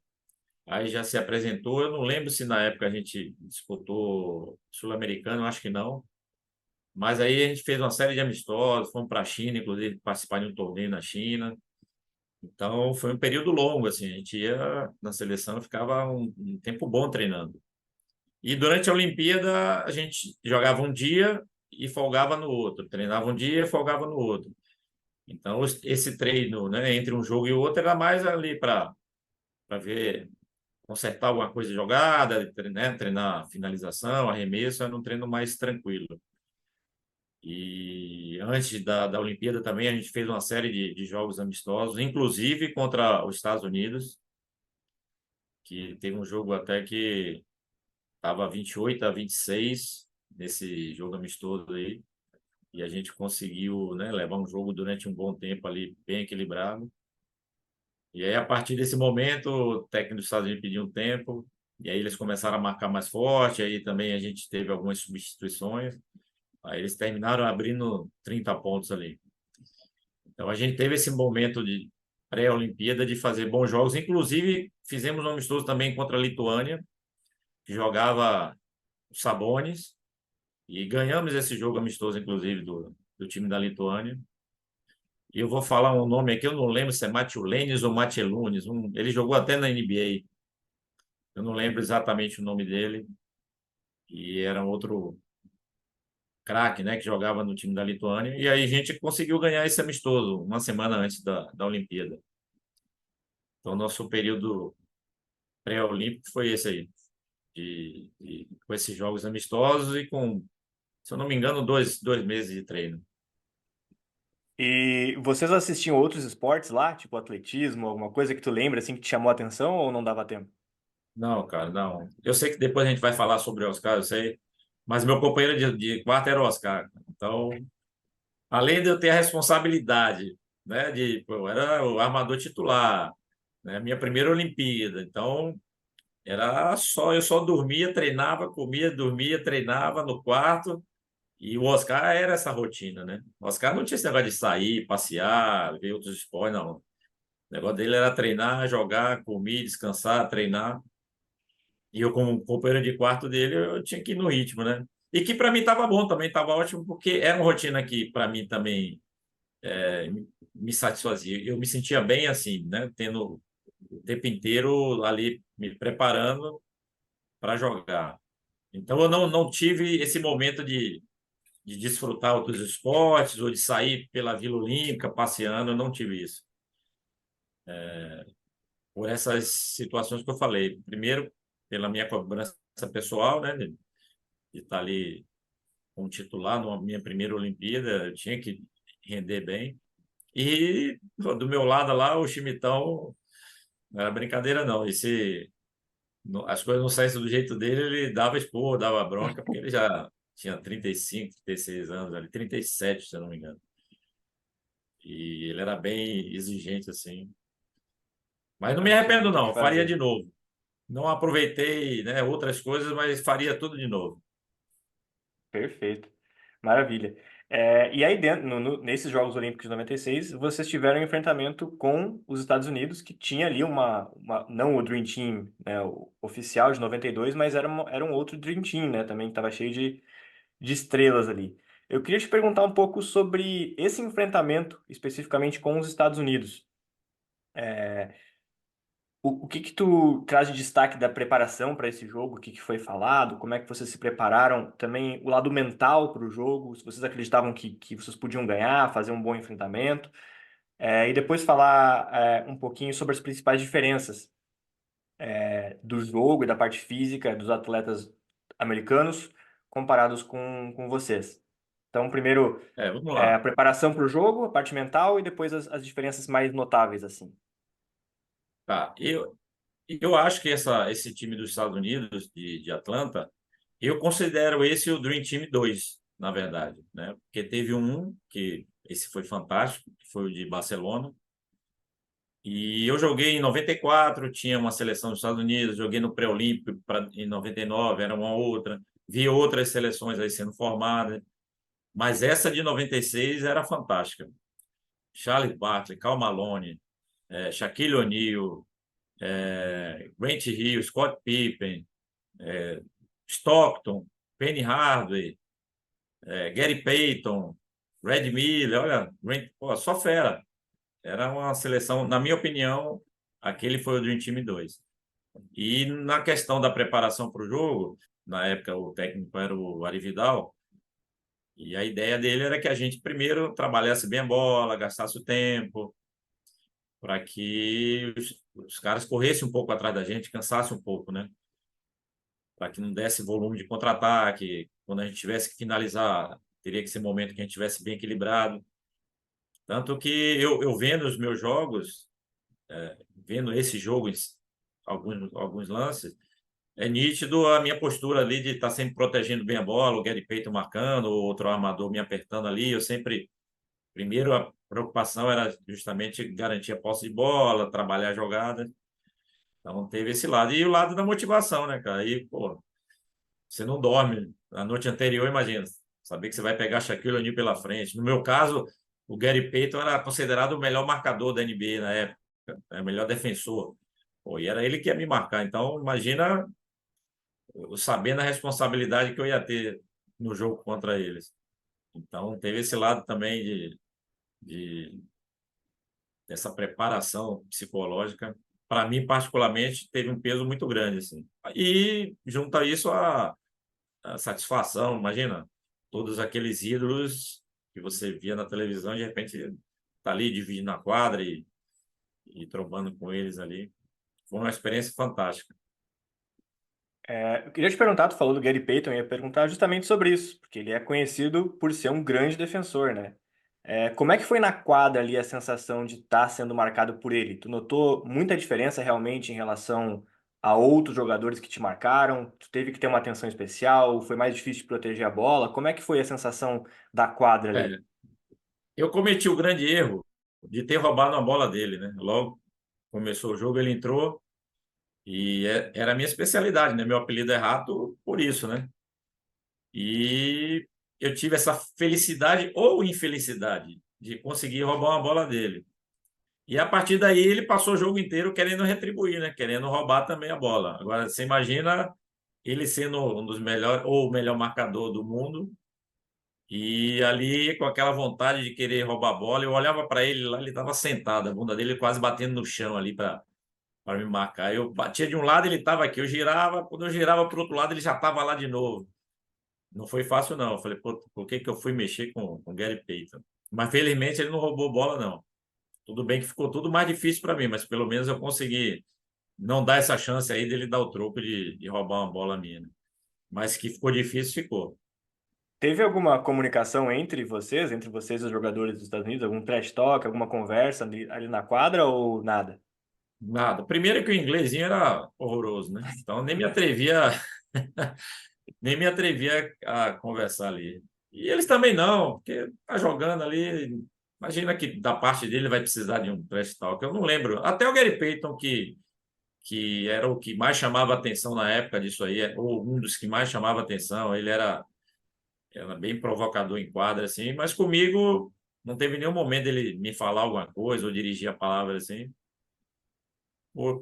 aí já se apresentou. Eu não lembro se na época a gente disputou Sul-Americano, acho que não. Mas aí a gente fez uma série de amistosos, fomos para a China, inclusive participar de um torneio na China. Então foi um período longo, assim, a gente ia na seleção e ficava um tempo bom treinando. E durante a Olimpíada a gente jogava um dia e folgava no outro, treinava um dia e folgava no outro. Então esse treino, né, entre um jogo e outro era mais ali para ver, consertar alguma coisa jogada, né, treinar finalização, arremesso, era um treino mais tranquilo. E antes da Olimpíada também a gente fez uma série de jogos amistosos, inclusive contra os Estados Unidos, que teve um jogo até que estava 28-26 nesse jogo amistoso aí, e a gente conseguiu, né, levar um jogo durante um bom tempo ali, bem equilibrado. E aí, a partir desse momento, o técnico dos Estados Unidos pediu um tempo, e aí eles começaram a marcar mais forte, aí também a gente teve algumas substituições, aí eles terminaram abrindo 30 pontos ali. Então, a gente teve esse momento de pré-Olimpíada de fazer bons jogos, inclusive fizemos um amistoso também contra a Lituânia, que jogava o Sabonis, e ganhamos esse jogo amistoso, inclusive, do time da Lituânia. E eu vou falar um nome aqui, eu não lembro se é Matiulenis ou Matelunes. Ele jogou até na NBA. Eu não lembro exatamente o nome dele. E era um outro craque, né, que jogava no time da Lituânia. E aí a gente conseguiu ganhar esse amistoso uma semana antes da Olimpíada. Então, nosso período pré-olímpico foi esse aí, com esses jogos amistosos e com, se eu não me engano, dois meses de treino. E vocês assistiam outros esportes lá, tipo atletismo, alguma coisa que tu lembra, assim, que te chamou a atenção ou não dava tempo? Não, cara, não. Eu sei que depois a gente vai falar sobre o Oscar, eu sei, mas meu companheiro de quarto era o Oscar. Então, além de eu ter a responsabilidade, né, pô, eu era o armador titular, né, minha primeira Olimpíada. Então, eu só dormia, treinava, comia, dormia, treinava no quarto. E o Oscar era essa rotina, né? O Oscar não tinha esse negócio de sair, passear, ver outros esportes, não. O negócio dele era treinar, jogar, comer, descansar, treinar. E eu, como companheiro de quarto dele, eu tinha que ir no ritmo, né? E que para mim estava bom também, estava ótimo, porque era uma rotina que para mim também me satisfazia. Eu me sentia bem assim, né? Tendo o tempo inteiro ali me preparando para jogar. Então eu não tive esse momento de desfrutar outros esportes ou de sair pela Vila Olímpica passeando, eu não tive isso. Por essas situações que eu falei. Primeiro, pela minha cobrança pessoal, né? De estar ali como titular na minha primeira Olimpíada, eu tinha que render bem. E do meu lado lá, o Chimitão, não era brincadeira não. As coisas não saíssem do jeito dele, ele dava expor, dava bronca, porque ele já tinha 35, 36 anos ali, 37, se eu não me engano. E ele era bem exigente, assim. Mas não me Não tinha arrependo, muito o não. que Eu faria fazer. de novo. Não aproveitei, né, outras coisas, mas faria tudo de novo. Perfeito. Maravilha. E aí, dentro, nesses Jogos Olímpicos de 96, vocês tiveram um enfrentamento com os Estados Unidos, que tinha ali não o Dream Team, né, o oficial de 92, mas era um outro Dream Team, né, também, que estava cheio de estrelas ali. Eu queria te perguntar um pouco sobre esse enfrentamento, especificamente com os Estados Unidos. O que que tu traz de destaque da preparação para esse jogo? O que que foi falado? Como é que vocês se prepararam? Também o lado mental para o jogo, se vocês acreditavam que vocês podiam ganhar, fazer um bom enfrentamento. E depois falar um pouquinho sobre as principais diferenças do jogo e da parte física dos atletas americanos comparados com vocês. Então, primeiro, Vamos a lá. preparação para o jogo, a parte mental e depois as diferenças mais notáveis, assim. Tá. Eu acho que esse time dos Estados Unidos, de Atlanta, eu considero esse o Dream Team 2 na verdade, né? Porque teve que esse foi fantástico, que foi o de Barcelona. E eu joguei em 94, tinha uma seleção dos Estados Unidos, joguei no pré-olímpico em 99, era uma outra. Vi outras seleções aí sendo formadas, mas essa de 96 era fantástica. Charles Barkley, Karl Malone, Shaquille O'Neal, Grant Hill, Scott Pippen, Stockton, Penny Hardaway, Gary Payton, Red Miller, olha, pô, só fera. Era uma seleção, na minha opinião, aquele foi o Dream Team 2. E na questão da preparação para o jogo, na época o técnico era o Ari Vidal, e a ideia dele era que a gente primeiro trabalhasse bem a bola, gastasse o tempo, para que os caras corressem um pouco atrás da gente, cansassem um pouco, né? Para que não desse volume de contra-ataque. Quando a gente tivesse que finalizar, teria que ser momento que a gente tivesse bem equilibrado. Tanto que eu vendo os meus jogos, vendo esse jogo, alguns lances, é nítido a minha postura ali de estar sempre protegendo bem a bola, o Gary Payton marcando, o outro armador me apertando ali. Eu sempre, primeiro, a preocupação era justamente garantir a posse de bola, trabalhar a jogada. Então teve esse lado. E o lado da motivação, né, cara? Aí, pô, você não dorme na noite anterior, imagina. Saber que você vai pegar Shaquille O'Neal pela frente. No meu caso, o Gary Payton era considerado o melhor marcador da NBA na época, o melhor defensor. Pô, e era ele que ia me marcar. Então, imagina eu sabendo a responsabilidade que eu ia ter no jogo contra eles. Então, teve esse lado também de dessa preparação psicológica. Para mim, particularmente, teve um peso muito grande, assim. E junto a isso, a satisfação, imagina, todos aqueles ídolos que você via na televisão, de repente tá ali dividindo a quadra e trombando com eles ali. Foi uma experiência fantástica. Eu queria te perguntar, tu falou do Gary Payton, eu ia perguntar justamente sobre isso, porque ele é conhecido por ser um grande defensor, né? Como é que foi na quadra ali a sensação de estar sendo marcado por ele? Tu notou muita diferença realmente em relação a outros jogadores que te marcaram? Tu teve que ter uma atenção especial? Foi mais difícil de proteger a bola? Como é que foi a sensação da quadra ali? É, eu cometi o grande erro de ter roubado a bola dele, né? Logo começou o jogo, ele entrou. E era a minha especialidade, né? Meu apelido é Rato por isso, né? E eu tive essa felicidade ou infelicidade de conseguir roubar uma bola dele. E a partir daí ele passou o jogo inteiro querendo retribuir, né? Querendo roubar também a bola. Agora, você imagina ele sendo um dos melhores, ou o melhor marcador do mundo, e ali com aquela vontade de querer roubar a bola. Eu olhava para ele lá, ele estava sentado, a bunda dele quase batendo no chão ali para me marcar. Eu batia de um lado, ele estava aqui. Eu girava, quando eu girava para o outro lado, ele já estava lá de novo. Não foi fácil, não. Eu falei, pô, por que que eu fui mexer com o Gary Payton? Mas felizmente ele não roubou bola, não. Tudo bem que ficou tudo mais difícil para mim, mas pelo menos eu consegui não dar essa chance aí dele dar o troco de roubar uma bola minha, né? Mas que ficou difícil, ficou. Teve alguma comunicação entre vocês e os jogadores dos Estados Unidos? Algum trash talk, alguma conversa ali na quadra ou nada? Nada. Primeiro que o inglesinho era horroroso, né? Então nem me atrevia, nem me atrevia a conversar ali. E eles também não, porque tá jogando ali. Imagina que da parte dele vai precisar de um trash talk. Eu não lembro. Até o Gary Payton, que era o que mais chamava atenção na época disso aí, ou um dos que mais chamava atenção, ele era bem provocador em quadra, assim, mas comigo não teve nenhum momento dele me falar alguma coisa ou dirigir a palavra assim.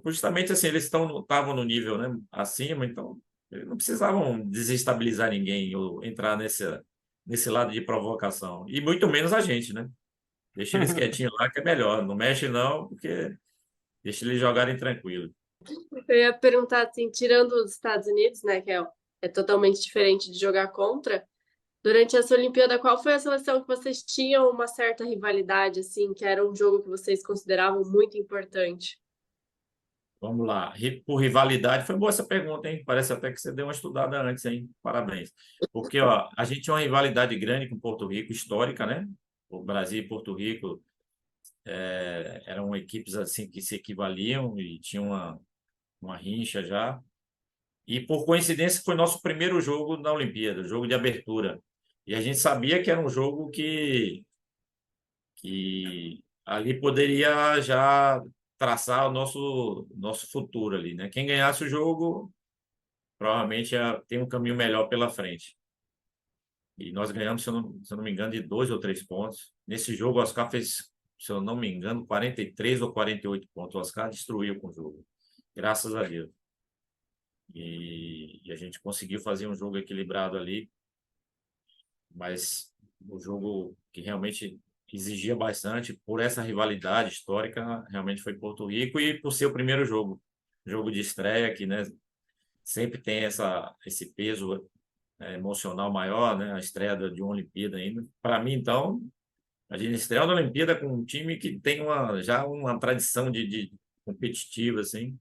Justamente assim, eles estavam no nível, né, acima, então eles não precisavam desestabilizar ninguém ou entrar nesse lado de provocação. E muito menos a gente, né? Deixa eles quietinhos lá que é melhor. Não mexe não, porque deixa eles jogarem tranquilo. Eu ia perguntar assim, tirando os Estados Unidos, né, que é totalmente diferente de jogar contra, durante essa Olimpíada, qual foi a seleção que vocês tinham uma certa rivalidade, assim, que era um jogo que vocês consideravam muito importante? Vamos lá. Por rivalidade, foi boa essa pergunta, hein? Parece até que você deu uma estudada antes, hein? Parabéns. Porque, ó, a gente tinha uma rivalidade grande com Porto Rico, histórica, né? O Brasil e Porto Rico eram equipes assim que se equivaliam e tinham uma rincha já. E por coincidência foi nosso primeiro jogo na Olimpíada, o jogo de abertura. E a gente sabia que era um jogo que ali poderia já traçar o nosso futuro ali, né? Quem ganhasse o jogo provavelmente ia ter um caminho melhor pela frente. E nós ganhamos, se eu não me engano, de 2 ou 3 pontos. Nesse jogo, o Oscar fez, se eu não me engano, 43 ou 48 pontos. O Oscar destruiu com o jogo, graças a Deus. E a gente conseguiu fazer um jogo equilibrado ali, mas o jogo que realmente exigia bastante por essa rivalidade histórica realmente foi Porto Rico e por ser o primeiro jogo de estreia que, né, sempre tem esse peso emocional maior, né, a estreia de uma Olimpíada ainda. Para mim, então, a gente estreia na Olimpíada com um time que tem já uma tradição de competitiva, assim,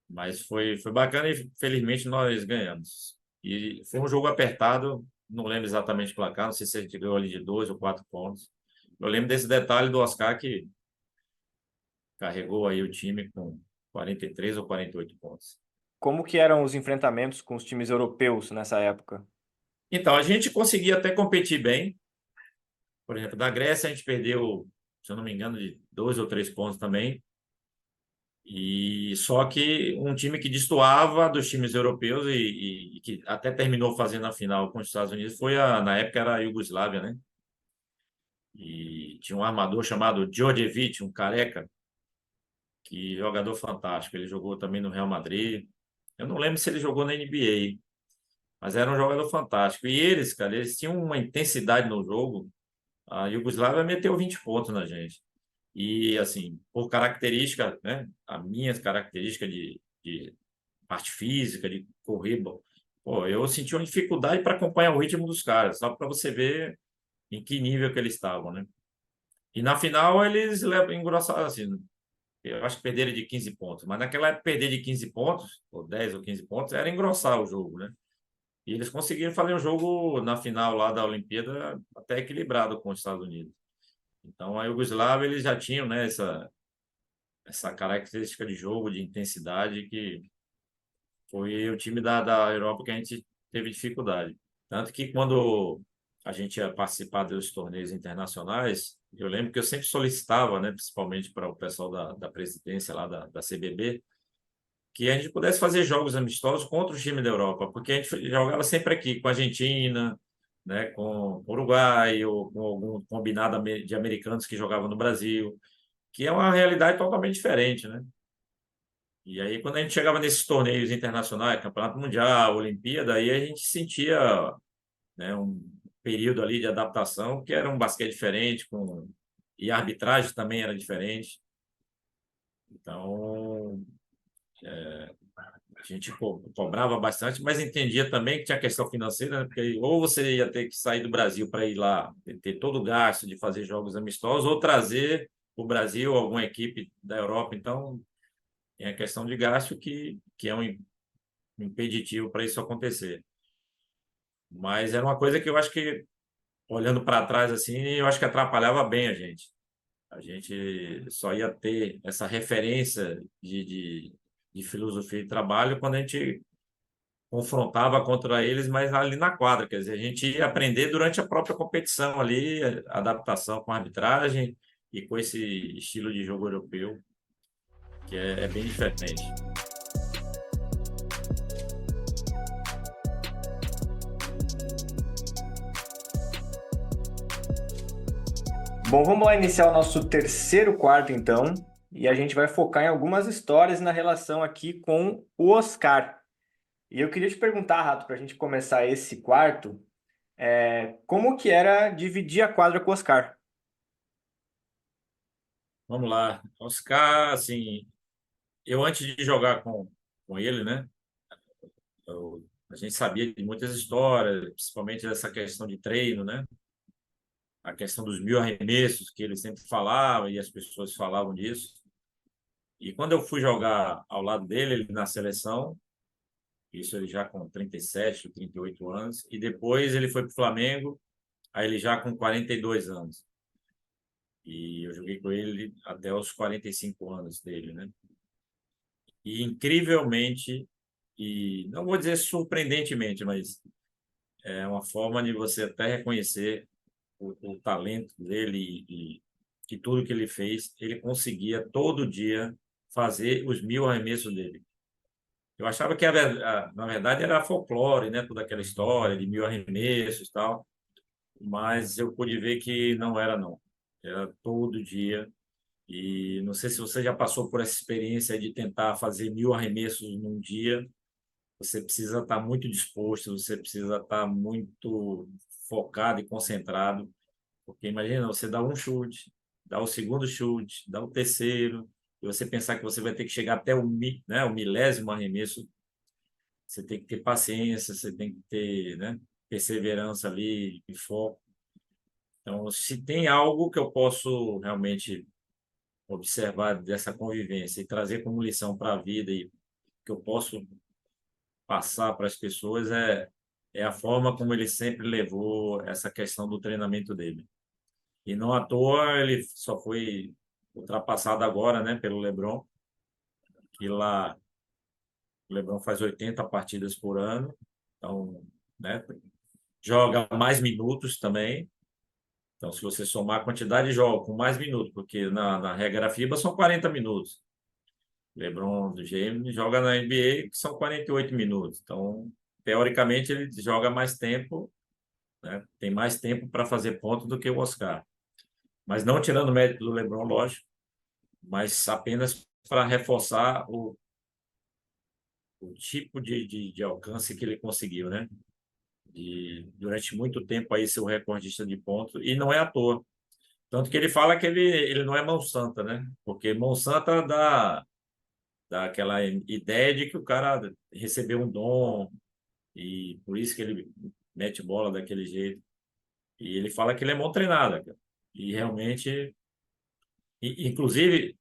mas foi bacana e felizmente nós ganhamos. E foi um jogo apertado, não lembro exatamente o placar, não sei se a gente ganhou ali de 2 ou 4 pontos. Eu lembro desse detalhe do Oscar que carregou aí o time com 43 ou 48 pontos. Como que eram os enfrentamentos com os times europeus nessa época? Então, a gente conseguia até competir bem. Por exemplo, da Grécia a gente perdeu, se eu não me engano, de 2 ou 3 pontos também. E só que um time que destoava dos times europeus e que até terminou fazendo a final com os Estados Unidos na época era a Iugoslávia, né? E tinha um armador chamado Djordjevic, um careca, que jogador fantástico. Ele jogou também no Real Madrid. Eu não lembro se ele jogou na NBA, mas era um jogador fantástico. E eles, cara, eles tinham uma intensidade no jogo. A Iugoslávia meteu 20 pontos na gente. E, assim, por característica, né? A minha característica de parte física, de correr, pô, eu senti uma dificuldade para acompanhar o ritmo dos caras, só para você ver em que nível que eles estavam, né? E na final eles engrossaram assim. Eu acho que perderam de 15 pontos, mas naquela época perder de 15 pontos, ou 10 ou 15 pontos, era engrossar o jogo, né? E eles conseguiram fazer um jogo na final lá da Olimpíada até equilibrado com os Estados Unidos. Então, a Iugoslávia, eles já tinham, né, essa característica de jogo, de intensidade, que foi o time da Europa que a gente teve dificuldade. Tanto que quando a gente ia participar dos torneios internacionais, eu lembro que eu sempre solicitava, né, principalmente para o pessoal da presidência lá da CBB, que a gente pudesse fazer jogos amistosos contra o time da Europa, porque a gente jogava sempre aqui, com a Argentina, né, com o Uruguai, ou com algum combinado de americanos que jogavam no Brasil, que é uma realidade totalmente diferente, né? E aí, quando a gente chegava nesses torneios internacionais, Campeonato Mundial, Olimpíada, aí a gente sentia, né, um período ali de adaptação, que era um basquete diferente, e a arbitragem também era diferente. Então, a gente cobrava bastante, mas entendia também que tinha questão financeira, né? Porque ou você ia ter que sair do Brasil para ir lá, ter todo o gasto de fazer jogos amistosos, ou trazer o Brasil alguma equipe da Europa. Então, tem a questão de gasto que é um impeditivo para isso acontecer. Mas era uma coisa que eu acho que, olhando para trás, assim, eu acho que atrapalhava bem a gente. A gente só ia ter essa referência de filosofia de trabalho quando a gente confrontava contra eles, mas ali na quadra. Quer dizer, a gente ia aprender durante a própria competição ali, a adaptação com a arbitragem e com esse estilo de jogo europeu, que é bem diferente. Bom, vamos lá iniciar o nosso terceiro quarto, então, e a gente vai focar em algumas histórias na relação aqui com o Oscar. E eu queria te perguntar, Rato, para a gente começar esse quarto, como que era dividir a quadra com o Oscar? Vamos lá. Oscar, assim, eu antes de jogar com ele, né? A gente sabia de muitas histórias, principalmente dessa questão de treino, né? A questão dos 1.000 arremessos, que ele sempre falava e as pessoas falavam disso. E quando eu fui jogar ao lado dele, ele na seleção, isso ele já com 37, 38 anos, e depois ele foi para o Flamengo, aí ele já com 42 anos. E eu joguei com ele até os 45 anos dele, né? E incrivelmente, e não vou dizer surpreendentemente, mas é uma forma de você até reconhecer o talento dele e que tudo que ele fez, ele conseguia todo dia fazer os 1.000 arremessos dele. Eu achava que, na verdade, era folclore, né? Toda aquela história de 1.000 arremessos e tal, mas eu pude ver que não era, não. Era todo dia. E não sei se você já passou por essa experiência de tentar fazer 1.000 arremessos num dia. Você precisa estar muito disposto, você precisa estar muito focado e concentrado, porque imagina, você dá um chute, dá o segundo chute, dá o terceiro, e você pensar que você vai ter que chegar até né, o 1.000º arremesso, você tem que ter paciência, você tem que ter, né, perseverança ali e foco. Então, se tem algo que eu posso realmente observar dessa convivência e trazer como lição para a vida e que eu posso passar para as pessoas é a forma como ele sempre levou essa questão do treinamento dele. E não à toa ele só foi ultrapassado agora, né, pelo LeBron, que lá o LeBron faz 80 partidas por ano, então, né, joga mais minutos também. Então, se você somar a quantidade de jogos com mais minutos, porque na regra FIBA são 40 minutos. LeBron James joga na NBA, que são 48 minutos. Então, teoricamente, ele joga mais tempo, né? Tem mais tempo para fazer ponto do que o Oscar. Mas não tirando o mérito do LeBron, lógico, mas apenas para reforçar o tipo de alcance que ele conseguiu, né? Durante muito tempo aí ser o recordista de pontos, e não é à toa. Tanto que ele fala que ele não é mão santa, né? Porque mão santa dá aquela ideia de que o cara recebeu um dom e por isso que ele mete bola daquele jeito. E ele fala que ele é mão treinada, cara. E realmente, inclusive,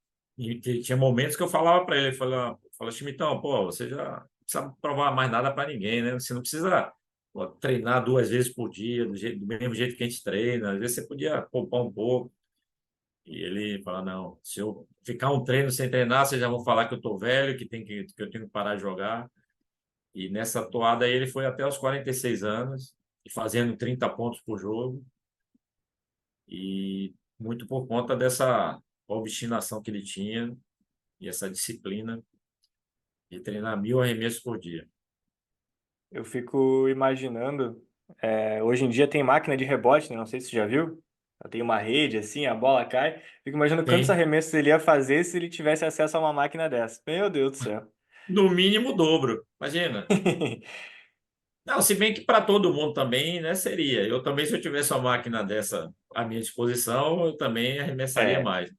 tinha momentos que eu falava para ele, fala, Chimitão, pô, você já não precisa provar mais nada para ninguém, né? Você não precisa, pô, treinar 2 vezes por dia, do mesmo jeito que a gente treina. Às vezes você podia poupar um pouco. E ele fala, não, se eu ficar um treino sem treinar, vocês já vão falar que eu tô velho, que eu tenho que parar de jogar. E nessa toada aí ele foi até os 46 anos, e fazendo 30 pontos por jogo, e muito por conta dessa obstinação que ele tinha e essa disciplina. e treinar 1.000 arremessos por dia. Eu fico imaginando, hoje em dia tem máquina de rebote, né? Não sei se você já viu. Tem uma rede assim, a bola cai. Fico imaginando quantos Tem, arremessos ele ia fazer se ele tivesse acesso a uma máquina dessa. Meu Deus do céu. no mínimo, o dobro. Imagina. Não, se bem que para todo mundo também, né, seria. Eu também, se eu tivesse uma máquina dessa à minha disposição, eu também arremessaria É, mais.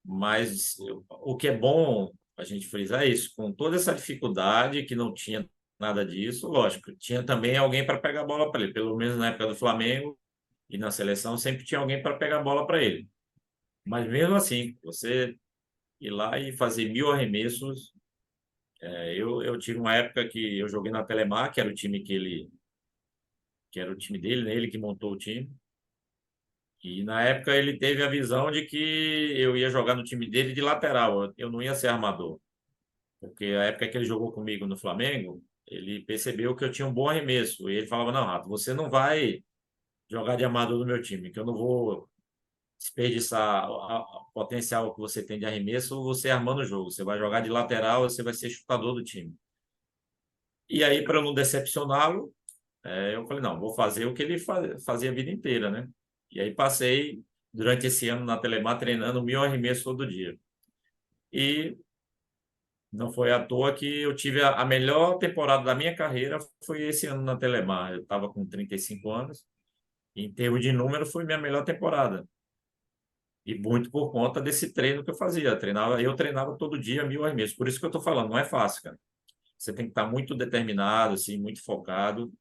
Mas o que é bom a gente frisar é isso, com toda essa dificuldade, que não tinha nada disso, lógico, tinha também alguém para pegar a bola para ele. Pelo menos na época do Flamengo e na seleção, sempre tinha alguém para pegar a bola para ele. Mas mesmo assim, você ir lá e fazer 1.000 arremessos, eu tive uma época que eu joguei na Telemar, que era o time que era o time dele, né? Ele que montou o time. E na época ele teve a visão de que eu ia jogar no time dele de lateral, eu não ia ser armador. Porque a época que ele jogou comigo no Flamengo, ele percebeu que eu tinha um bom arremesso. E ele falava: Não, Rato, você não vai jogar de armador no meu time, que eu não vou desperdiçar o potencial que você tem de arremesso, você armando o jogo. Você vai jogar de lateral, você vai ser chutador do time. E aí, para não decepcioná-lo, eu falei: Não, vou fazer o que ele fazia a vida inteira, né? E aí passei durante esse ano na Telemar treinando 1.000 arremessos todo dia. E não foi à toa que eu tive a melhor temporada da minha carreira foi esse ano na Telemar. Eu estava com 35 anos. E em termos de número, foi minha melhor temporada. E muito por conta desse treino que eu fazia. Eu treinava todo dia 1.000 arremessos. Por isso que eu estou falando, não é fácil, cara. Você tem que estar muito determinado, assim, muito focado.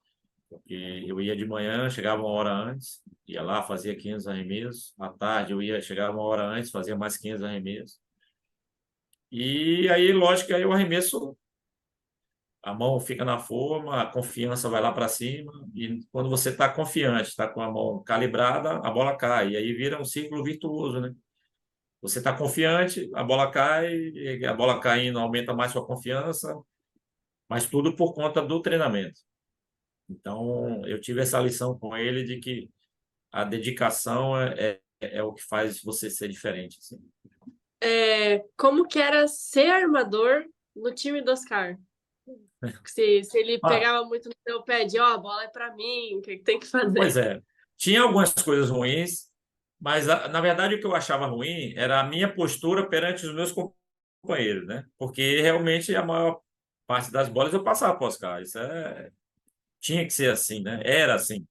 Porque eu ia de manhã, chegava uma hora antes, ia lá, fazia 500 arremessos. À tarde eu ia, chegava uma hora antes, fazia mais 500 arremessos. E aí, lógico, que aí o arremesso, a mão fica na forma, a confiança vai lá para cima, e quando você está confiante, está com a mão calibrada, a bola cai, e aí vira um círculo virtuoso, né? Você está confiante, a bola cai, e a bola caindo aumenta mais sua confiança, mas tudo por conta do treinamento. Então, eu tive essa lição com ele de que a dedicação é o que faz você ser diferente, assim. Como que era ser armador no time do Oscar? Se ele Ah, pegava muito no seu pé de, ó, a bola é pra mim, o que que tem que fazer? pois é, tinha algumas coisas ruins, mas na verdade o que eu achava ruim era a minha postura perante os meus companheiros, né? Porque realmente a maior parte das bolas eu passava para os caras. Tinha que ser assim, né? Era assim.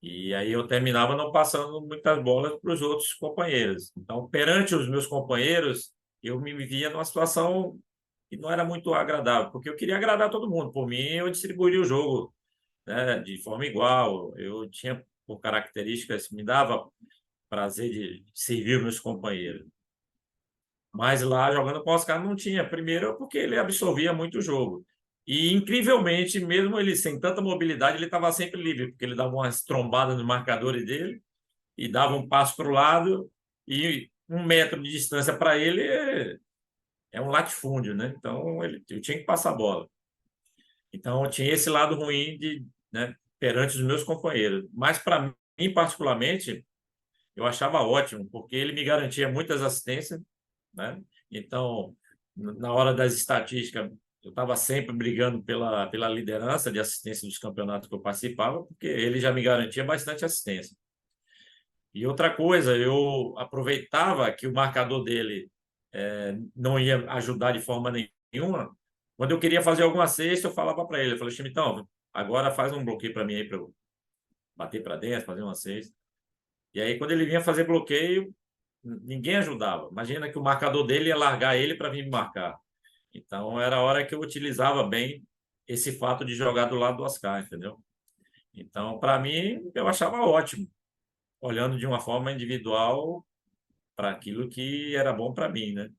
E aí eu terminava não passando muitas bolas para os outros companheiros. Então, perante os meus companheiros, eu me via numa situação que não era muito agradável, porque eu queria agradar todo mundo. Por mim, eu distribuiria o jogo, né, de forma igual. Eu tinha, por características, me dava prazer de servir os meus companheiros. Mas lá, jogando com o Oscar, não tinha. Primeiro, porque ele absorvia muito o jogo. E, incrivelmente, mesmo ele sem tanta mobilidade, ele estava sempre livre, porque ele dava umas trombadas nos marcadores dele e dava um passo para o lado, e 1 metro de distância para ele é um latifúndio, né? Então, eu tinha que passar a bola. Então, eu tinha esse lado ruim né, perante os meus companheiros. Mas, para mim, particularmente, eu achava ótimo, porque ele me garantia muitas assistências, né? Então, na hora das estatísticas, eu estava sempre brigando pela liderança de assistência dos campeonatos que eu participava, porque ele já me garantia bastante assistência. E outra coisa, eu aproveitava que o marcador dele não ia ajudar de forma nenhuma. Quando eu queria fazer alguma cesta, eu falava para ele, eu falei: Chimitão, agora faz um bloqueio para mim aí, para eu bater para dentro, fazer uma cesta. E aí, quando ele vinha fazer bloqueio, ninguém ajudava. Imagina que o marcador dele ia largar ele para vir me marcar. Então, era a hora que eu utilizava bem esse fato de jogar do lado do Oscar, entendeu? Então, para mim, eu achava ótimo, olhando de uma forma individual para aquilo que era bom para mim, né?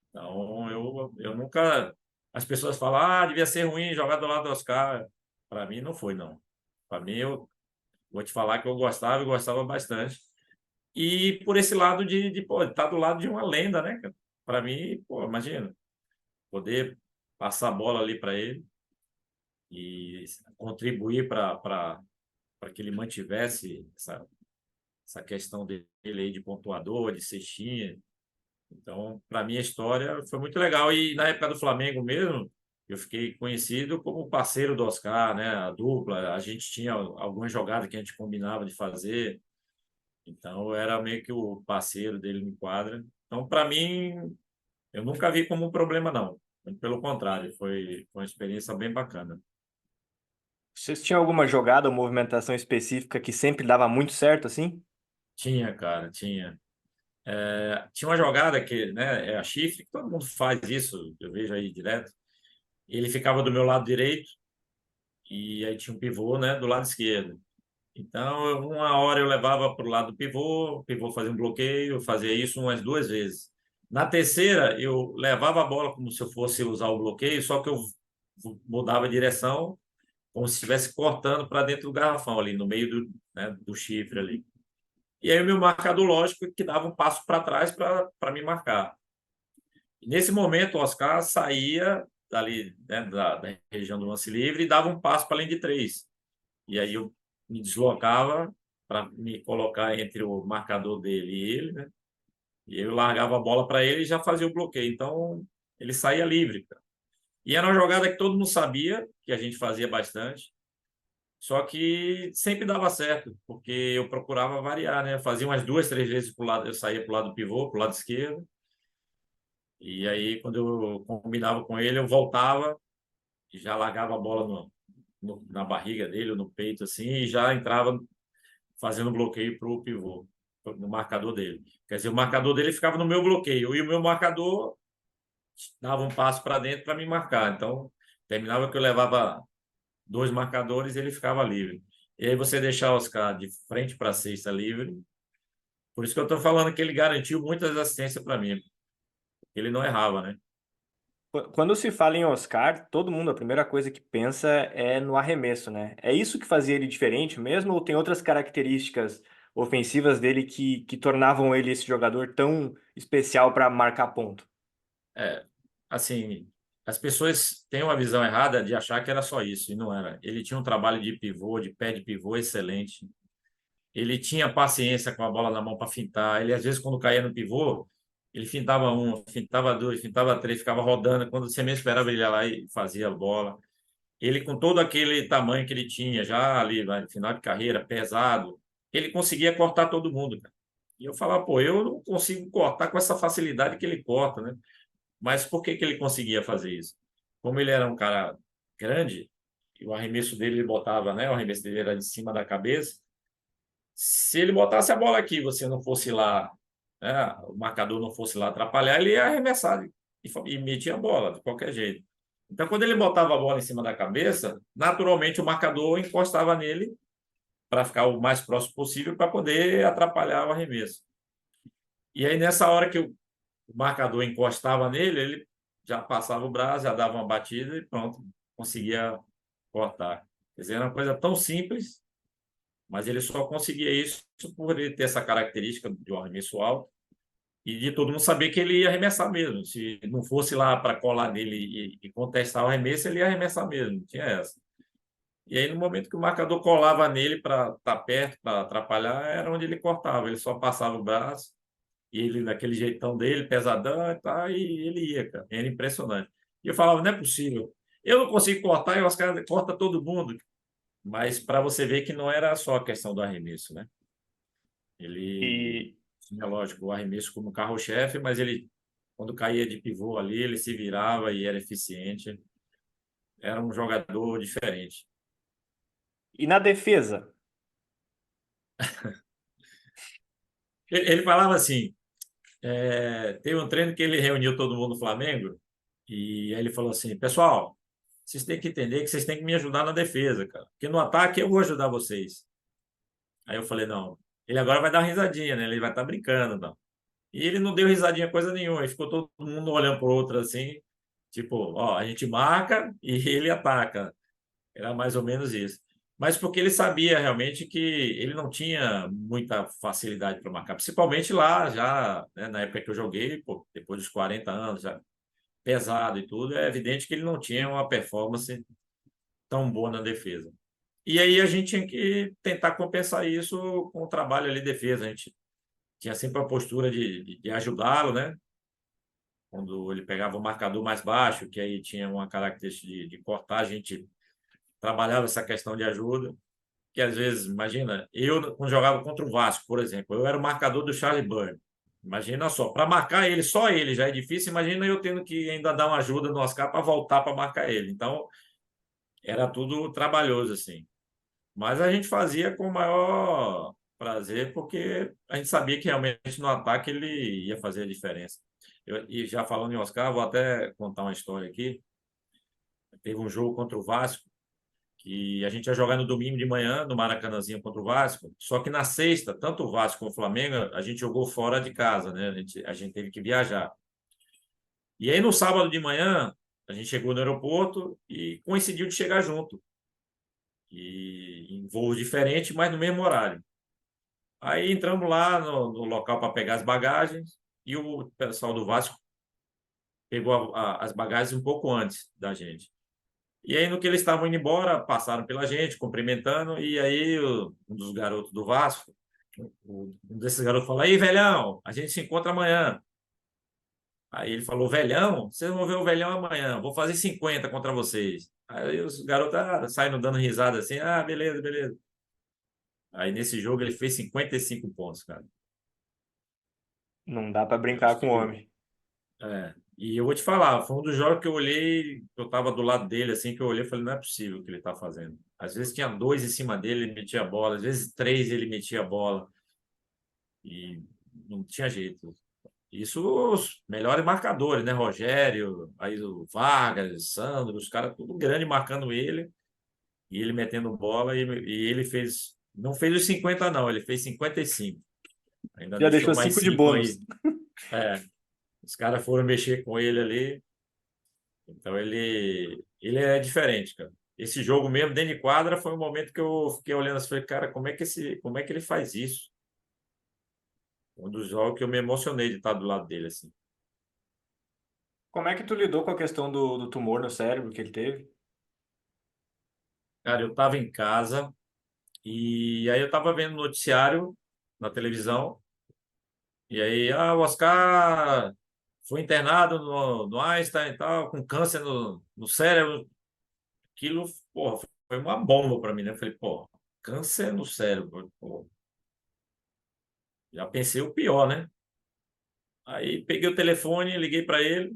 Então, eu nunca. As pessoas falam: devia ser ruim jogar do lado do Oscar. Para mim, não foi, não. Para mim, eu vou te falar que eu gostava e gostava bastante. E por esse lado pô, estar do lado de uma lenda, né, cara? Para mim, pô, imagina, poder passar a bola ali para ele e contribuir para que ele mantivesse essa questão dele aí de pontuador, de cestinha. Então, para mim, a história foi muito legal. E na época do Flamengo mesmo, eu fiquei conhecido como parceiro do Oscar, né? A dupla. A gente tinha algumas jogadas que a gente combinava de fazer. Então, eu era meio que o parceiro dele em quadra. Então, para mim, eu nunca vi como um problema, não. Muito pelo contrário, foi uma experiência bem bacana. Vocês tinham alguma jogada ou movimentação específica que sempre dava muito certo, assim? Tinha, cara, tinha. Tinha uma jogada que, né, é a chifre, que todo mundo faz isso, eu vejo aí direto. Ele ficava do meu lado direito e aí tinha um pivô, né, do lado esquerdo. Então, uma hora eu levava para o lado do pivô, o pivô fazia um bloqueio, eu fazia isso umas duas vezes. Na terceira, eu levava a bola como se eu fosse usar o bloqueio, só que eu mudava a direção, como se estivesse cortando para dentro do garrafão ali, no meio do, né, do chifre ali. E aí o meu marcador, lógico, que dava um passo para trás para me marcar. E nesse momento, o Oscar saía dali, né, da região do lance livre e dava um passo para além de três. E aí eu me deslocava para me colocar entre o marcador dele e ele, né? E eu largava a bola para ele e já fazia o bloqueio. Então, ele saía livre, cara. E era uma jogada que todo mundo sabia, que a gente fazia bastante. Só que sempre dava certo, porque eu procurava variar, né? Eu fazia umas duas, três vezes pro lado, eu saía pro lado do pivô, pro lado esquerdo. E aí, quando eu combinava com ele, eu voltava e já largava a bola na barriga dele, ou no peito, assim, e já entrava fazendo bloqueio para o pivô, no marcador dele. Quer dizer, o marcador dele ficava no meu bloqueio, e o meu marcador dava um passo para dentro para me marcar. Então, terminava que eu levava dois marcadores e ele ficava livre. E aí você deixar o Oscar de frente para a cesta livre. Por isso que eu estou falando que ele garantiu muitas assistências para mim. Ele não errava, né? Quando se fala em Oscar, todo mundo, a primeira coisa que pensa é no arremesso, né? É isso que fazia ele diferente mesmo, ou tem outras características ofensivas dele que tornavam ele esse jogador tão especial para marcar ponto? É, assim, as pessoas têm uma visão errada de achar que era só isso, e não era. Ele tinha um trabalho de pivô, de pé de pivô excelente. Ele tinha paciência com a bola na mão para fintar. Ele, às vezes, quando caía no pivô, ele fintava um, fintava dois, fintava três, ficava rodando. Quando você menos esperava, ele ia lá e fazia a bola. Ele, com todo aquele tamanho que ele tinha, já ali no final de carreira, pesado, ele conseguia cortar todo mundo, cara. E eu falava, pô, eu não consigo cortar com essa facilidade que ele corta, né? Mas por que que ele conseguia fazer isso? Como ele era um cara grande, e o arremesso dele ele botava, né? O arremesso dele era de cima da cabeça. Se ele botasse a bola aqui, você não fosse lá, né? O marcador não fosse lá atrapalhar, ele ia arremessar e metia a bola de qualquer jeito. Então, quando ele botava a bola em cima da cabeça, naturalmente o marcador encostava nele para ficar o mais próximo possível para poder atrapalhar o arremesso. E aí, nessa hora que o marcador encostava nele, ele já passava o braço, já dava uma batida e pronto, conseguia cortar. Quer dizer, era uma coisa tão simples, mas ele só conseguia isso por ele ter essa característica de um arremesso alto e de todo mundo saber que ele ia arremessar mesmo. Se não fosse lá para colar nele e contestar o arremesso, ele ia arremessar mesmo, não tinha essa. E aí, no momento que o marcador colava nele para estar perto, para atrapalhar, era onde ele cortava. Ele só passava o braço e ele, daquele jeitão dele, pesadão e tal, e ele ia, cara. Era impressionante. E eu falava, não é possível. Eu não consigo cortar e os caras cortam todo mundo. Mas para você ver que não era só a questão do arremesso, né? Ele E, tinha, lógico, o arremesso como carro-chefe, mas ele, quando caía de pivô ali, ele se virava e era eficiente. Era um jogador diferente. e na defesa? Ele falava assim, teve um treino que ele reuniu todo mundo no Flamengo e aí ele falou assim, pessoal, vocês têm que entender que vocês têm que me ajudar na defesa, cara. Porque no ataque eu vou ajudar vocês. Aí eu falei, não, ele agora vai dar uma risadinha, né? Ele vai estar brincando, não. E ele não deu risadinha coisa nenhuma, ele ficou todo mundo olhando pro outro assim, tipo, ó, a gente marca e ele ataca. Era mais ou menos isso. Mas porque ele sabia realmente que ele não tinha muita facilidade para marcar, principalmente lá, já, né, na época que eu joguei, pô, depois dos 40 anos, já pesado e tudo, é evidente que ele não tinha uma performance tão boa na defesa. E aí a gente tinha que tentar compensar isso com o trabalho ali de defesa. A gente tinha sempre a postura de ajudá-lo, né? quando ele pegava o marcador mais baixo, que aí tinha uma característica de cortar, a gente trabalhava essa questão de ajuda, que às vezes, imagina, eu quando jogava contra o Vasco, por exemplo, eu era o marcador do Charlie Bird. Imagina só, para marcar ele, só ele já é difícil, imagina eu tendo que ainda dar uma ajuda no Oscar para voltar para marcar ele. Então, era tudo trabalhoso, assim. Mas a gente fazia com o maior prazer, porque a gente sabia que realmente no ataque ele ia fazer a diferença. E já falando em Oscar, vou até contar uma história aqui. Teve um jogo contra o Vasco, que a gente ia jogar no domingo de manhã, no Maracanãzinho contra o Vasco, só que na sexta, tanto o Vasco como o Flamengo, a gente jogou fora de casa, né? A gente teve que viajar. E aí no sábado de manhã, a gente chegou no aeroporto e coincidiu de chegar junto. E em voos diferentes, mas no mesmo horário. Aí entramos lá no local para pegar as bagagens e o pessoal do Vasco pegou as bagagens um pouco antes da gente. E aí, no que eles estavam indo embora, passaram pela gente, cumprimentando, e aí um dos garotos do Vasco, um desses garotos falou: aí, velhão, a gente se encontra amanhã. Aí ele falou: velhão? Vocês vão ver o velhão amanhã, vou fazer 50 contra vocês. Aí os garotos saindo dando risada assim: ah, beleza, beleza. Aí nesse jogo ele fez 55 pontos, cara. Não dá pra Eu brincar acho com o que homem. E eu vou te falar, foi um dos jogos que eu olhei, eu tava do lado dele, assim, que eu olhei e falei, não é possível o que ele tá fazendo. Às vezes tinha dois em cima dele, ele metia a bola, às vezes três ele metia a bola, e não tinha jeito. Isso os melhores marcadores, né? Rogério, aí o Vargas, Sandro, os caras tudo grande marcando ele, e ele metendo bola, e ele fez, não fez os 50 não, ele fez 55. Ainda Já deixou deixou mais 5 de 5 bônus. aí. É, os caras foram mexer com ele ali. Então ele é diferente, cara. Esse jogo mesmo, dentro de quadra, foi um momento que eu fiquei olhando assim, falei, cara, como é que ele faz isso? Um dos jogos que eu me emocionei de estar do lado dele, assim. Como é que tu lidou com a questão do tumor no cérebro que ele teve? Cara, eu tava em casa e aí eu tava vendo noticiário na televisão e aí, o Oscar foi internado no Einstein e tal, com câncer no cérebro. Aquilo, porra, foi uma bomba para mim, né? Eu falei, pô, câncer no cérebro, pô. Já pensei o pior, né? Aí peguei o telefone, liguei para ele,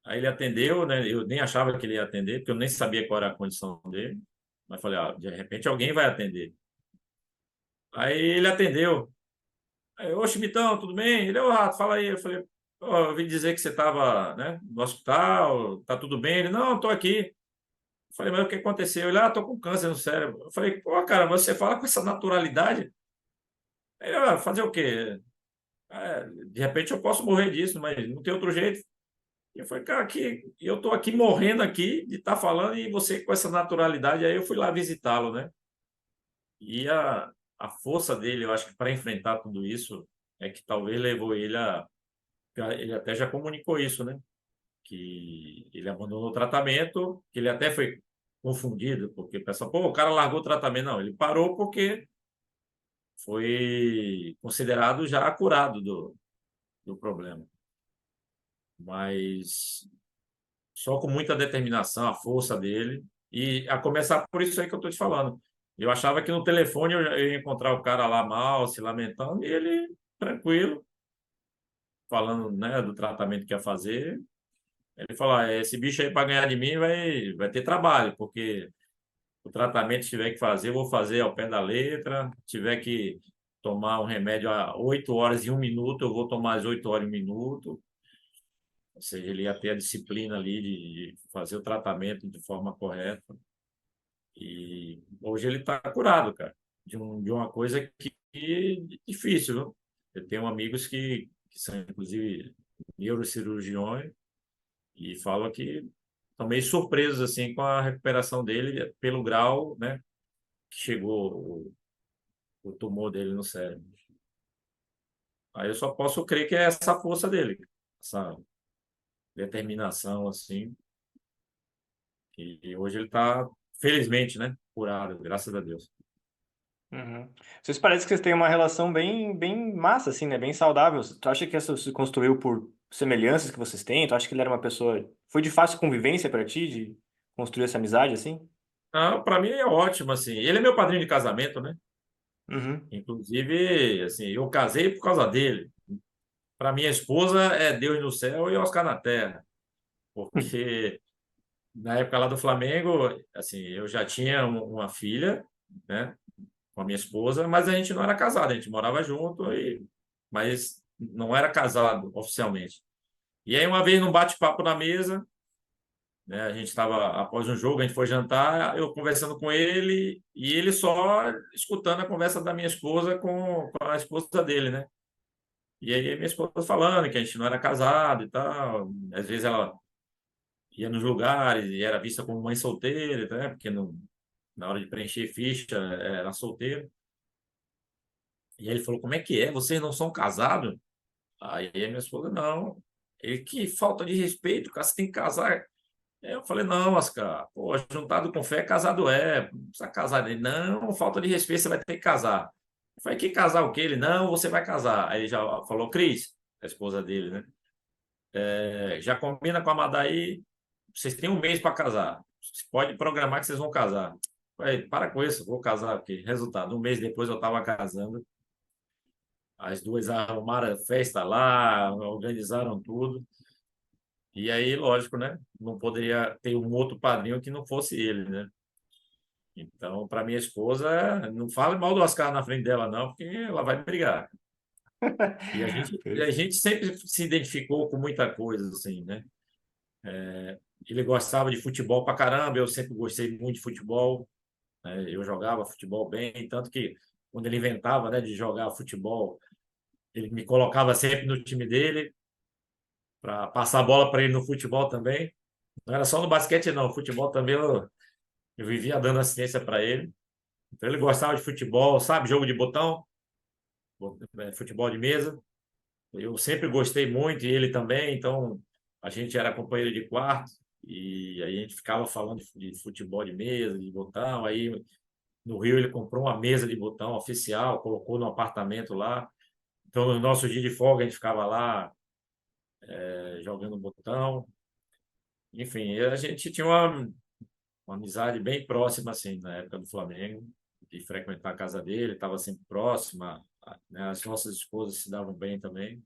aí ele atendeu, né? Eu nem achava que ele ia atender, porque eu nem sabia qual era a condição dele. Mas falei, de repente alguém vai atender. Aí ele atendeu. Aí, ô, Chimitão, tudo bem? Ele, ô, Rato, fala aí. Eu falei, ó, eu ouvi dizer que você estava, né, no hospital, tá tudo bem? Ele, não, tô aqui. Eu falei, mas o que aconteceu? Ele, tô com câncer no cérebro. Eu falei, pô, cara, você fala com essa naturalidade? Ele, fazer o quê? De repente eu posso morrer disso, mas não tem outro jeito. E eu falei, cara, eu tô aqui morrendo aqui de estar falando e você com essa naturalidade. Aí eu fui lá visitá-lo, né? E a força dele, eu acho que para enfrentar tudo isso, é que talvez levou ele a. Ele até já comunicou isso, né? Que ele abandonou o tratamento, que ele até foi confundido, porque pensa, pô, o cara largou o tratamento. Não, ele parou porque foi considerado já curado do problema. Mas só com muita determinação, a força dele, e a começar por isso aí que eu estou te falando. Eu achava que no telefone eu ia encontrar o cara lá mal, se lamentando, e ele tranquilo, falando, né, do tratamento que ia fazer. Ele falou: esse bicho aí para ganhar de mim vai ter trabalho, porque o tratamento que tiver que fazer, eu vou fazer ao pé da letra. Tiver que tomar um remédio a 8 horas e 1 minuto, eu vou tomar as 8 horas e 1 minuto. Ou seja, ele ia ter a disciplina ali de fazer o tratamento de forma correta. E hoje ele está curado, cara, de uma coisa que difícil, viu? Eu tenho amigos que são, inclusive, neurocirurgiões e falam que estão meio surpresos assim, com a recuperação dele pelo grau, né, que chegou o tumor dele no cérebro. Aí eu só posso crer que é essa força dele, essa determinação, assim, e hoje ele está, felizmente, né, curado, graças a Deus. Uhum. Vocês parecem que vocês têm uma relação bem massa, assim, né? Bem saudável. Tu acha que essa se construiu por semelhanças que vocês têm? Tu acha que ele era uma pessoa... Foi de fácil convivência para ti, de construir essa amizade assim? Ah, para mim é ótimo, assim. Ele é meu padrinho de casamento, né? Uhum. Inclusive, assim, eu casei por causa dele. Para minha esposa é Deus no céu e Oscar na terra, porque na época lá do Flamengo, assim, eu já tinha uma filha, né, com a minha esposa, mas a gente não era casado, a gente morava junto mas não era casado oficialmente. E aí uma vez num bate-papo na mesa, né, a gente estava após um jogo, a gente foi jantar, eu conversando com ele e ele só escutando a conversa da minha esposa com a esposa dele, né? E aí minha esposa falando que a gente não era casado e tal. Às vezes ela ia nos lugares e era vista como mãe solteira, né? Porque na hora de preencher ficha era solteiro. E aí ele falou: como é que é? Vocês não são casados? Aí a minha esposa: não. Ele: que falta de respeito, cara, você tem que casar. Aí eu falei: não, Oscar, pô, juntado com fé, casado é. Não precisa casar. Ele: não, falta de respeito, você vai ter que casar. Eu falei: que casar o quê? Ele: não, você vai casar. Aí ele já falou: Cris, a esposa dele, né? Já combina com a Madaí, vocês têm um mês para casar. Você pode programar que vocês vão casar. Falei: para com isso, vou casar, porque resultado, um mês depois eu estava casando. As duas arrumaram a festa lá, organizaram tudo. E aí, lógico, né? Não poderia ter um outro padrinho que não fosse ele, né? Então, para minha esposa, não fale mal do Oscar na frente dela, não, porque ela vai brigar. E a gente sempre se identificou com muita coisa, assim, né? Ele gostava de futebol pra caramba, eu sempre gostei muito de futebol, né? Eu jogava futebol bem, tanto que quando ele inventava, né, de jogar futebol, ele me colocava sempre no time dele para passar a bola para ele no futebol também. Não era só no basquete, não. Futebol também eu vivia dando assistência para ele. Então ele gostava de futebol, sabe? Jogo de botão, futebol de mesa. Eu sempre gostei muito e ele também. Então a gente era companheiro de quarto e aí a gente ficava falando de futebol de mesa, de botão. Aí no Rio ele comprou uma mesa de botão oficial, colocou no apartamento lá. Então no nosso dia de folga a gente ficava lá jogando botão. Enfim, a gente tinha uma amizade bem próxima, assim, na época do Flamengo, de frequentar a casa dele, estava sempre próxima, né? As nossas esposas se davam bem também.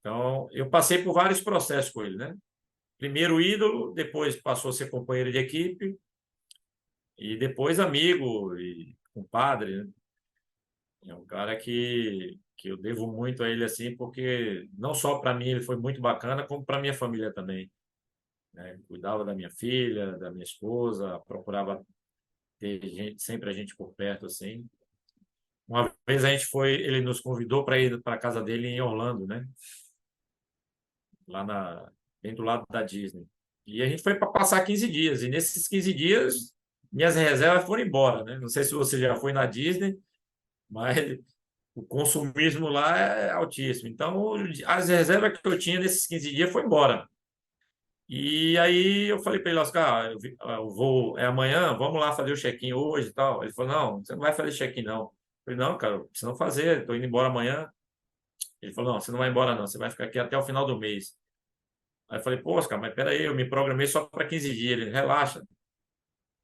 Então, eu passei por vários processos com ele, né? Primeiro ídolo, depois passou a ser companheiro de equipe, e depois amigo e compadre, né? É um cara que eu devo muito a ele, assim, porque não só para mim ele foi muito bacana, como para minha família também, né? Cuidava da minha filha, da minha esposa, procurava ter gente, sempre a gente por perto, assim. Uma vez ele nos convidou para ir para a casa dele em Orlando, né? Bem do lado da Disney. E a gente foi para passar 15 dias. E nesses 15 dias, minhas reservas foram embora, né? Não sei se você já foi na Disney, mas o consumismo lá é altíssimo. Então, as reservas que eu tinha nesses 15 dias foi embora. E aí eu falei para ele: Oscar, o voo é amanhã, vamos lá fazer o check-in hoje e tal. Ele falou: não, você não vai fazer check-in, não. Eu falei: não, cara, precisa não fazer, estou indo embora amanhã. Ele falou: não, você não vai embora, não, você vai ficar aqui até o final do mês. Aí eu falei: pô, Oscar, mas peraí, eu me programei só para 15 dias. Ele: relaxa,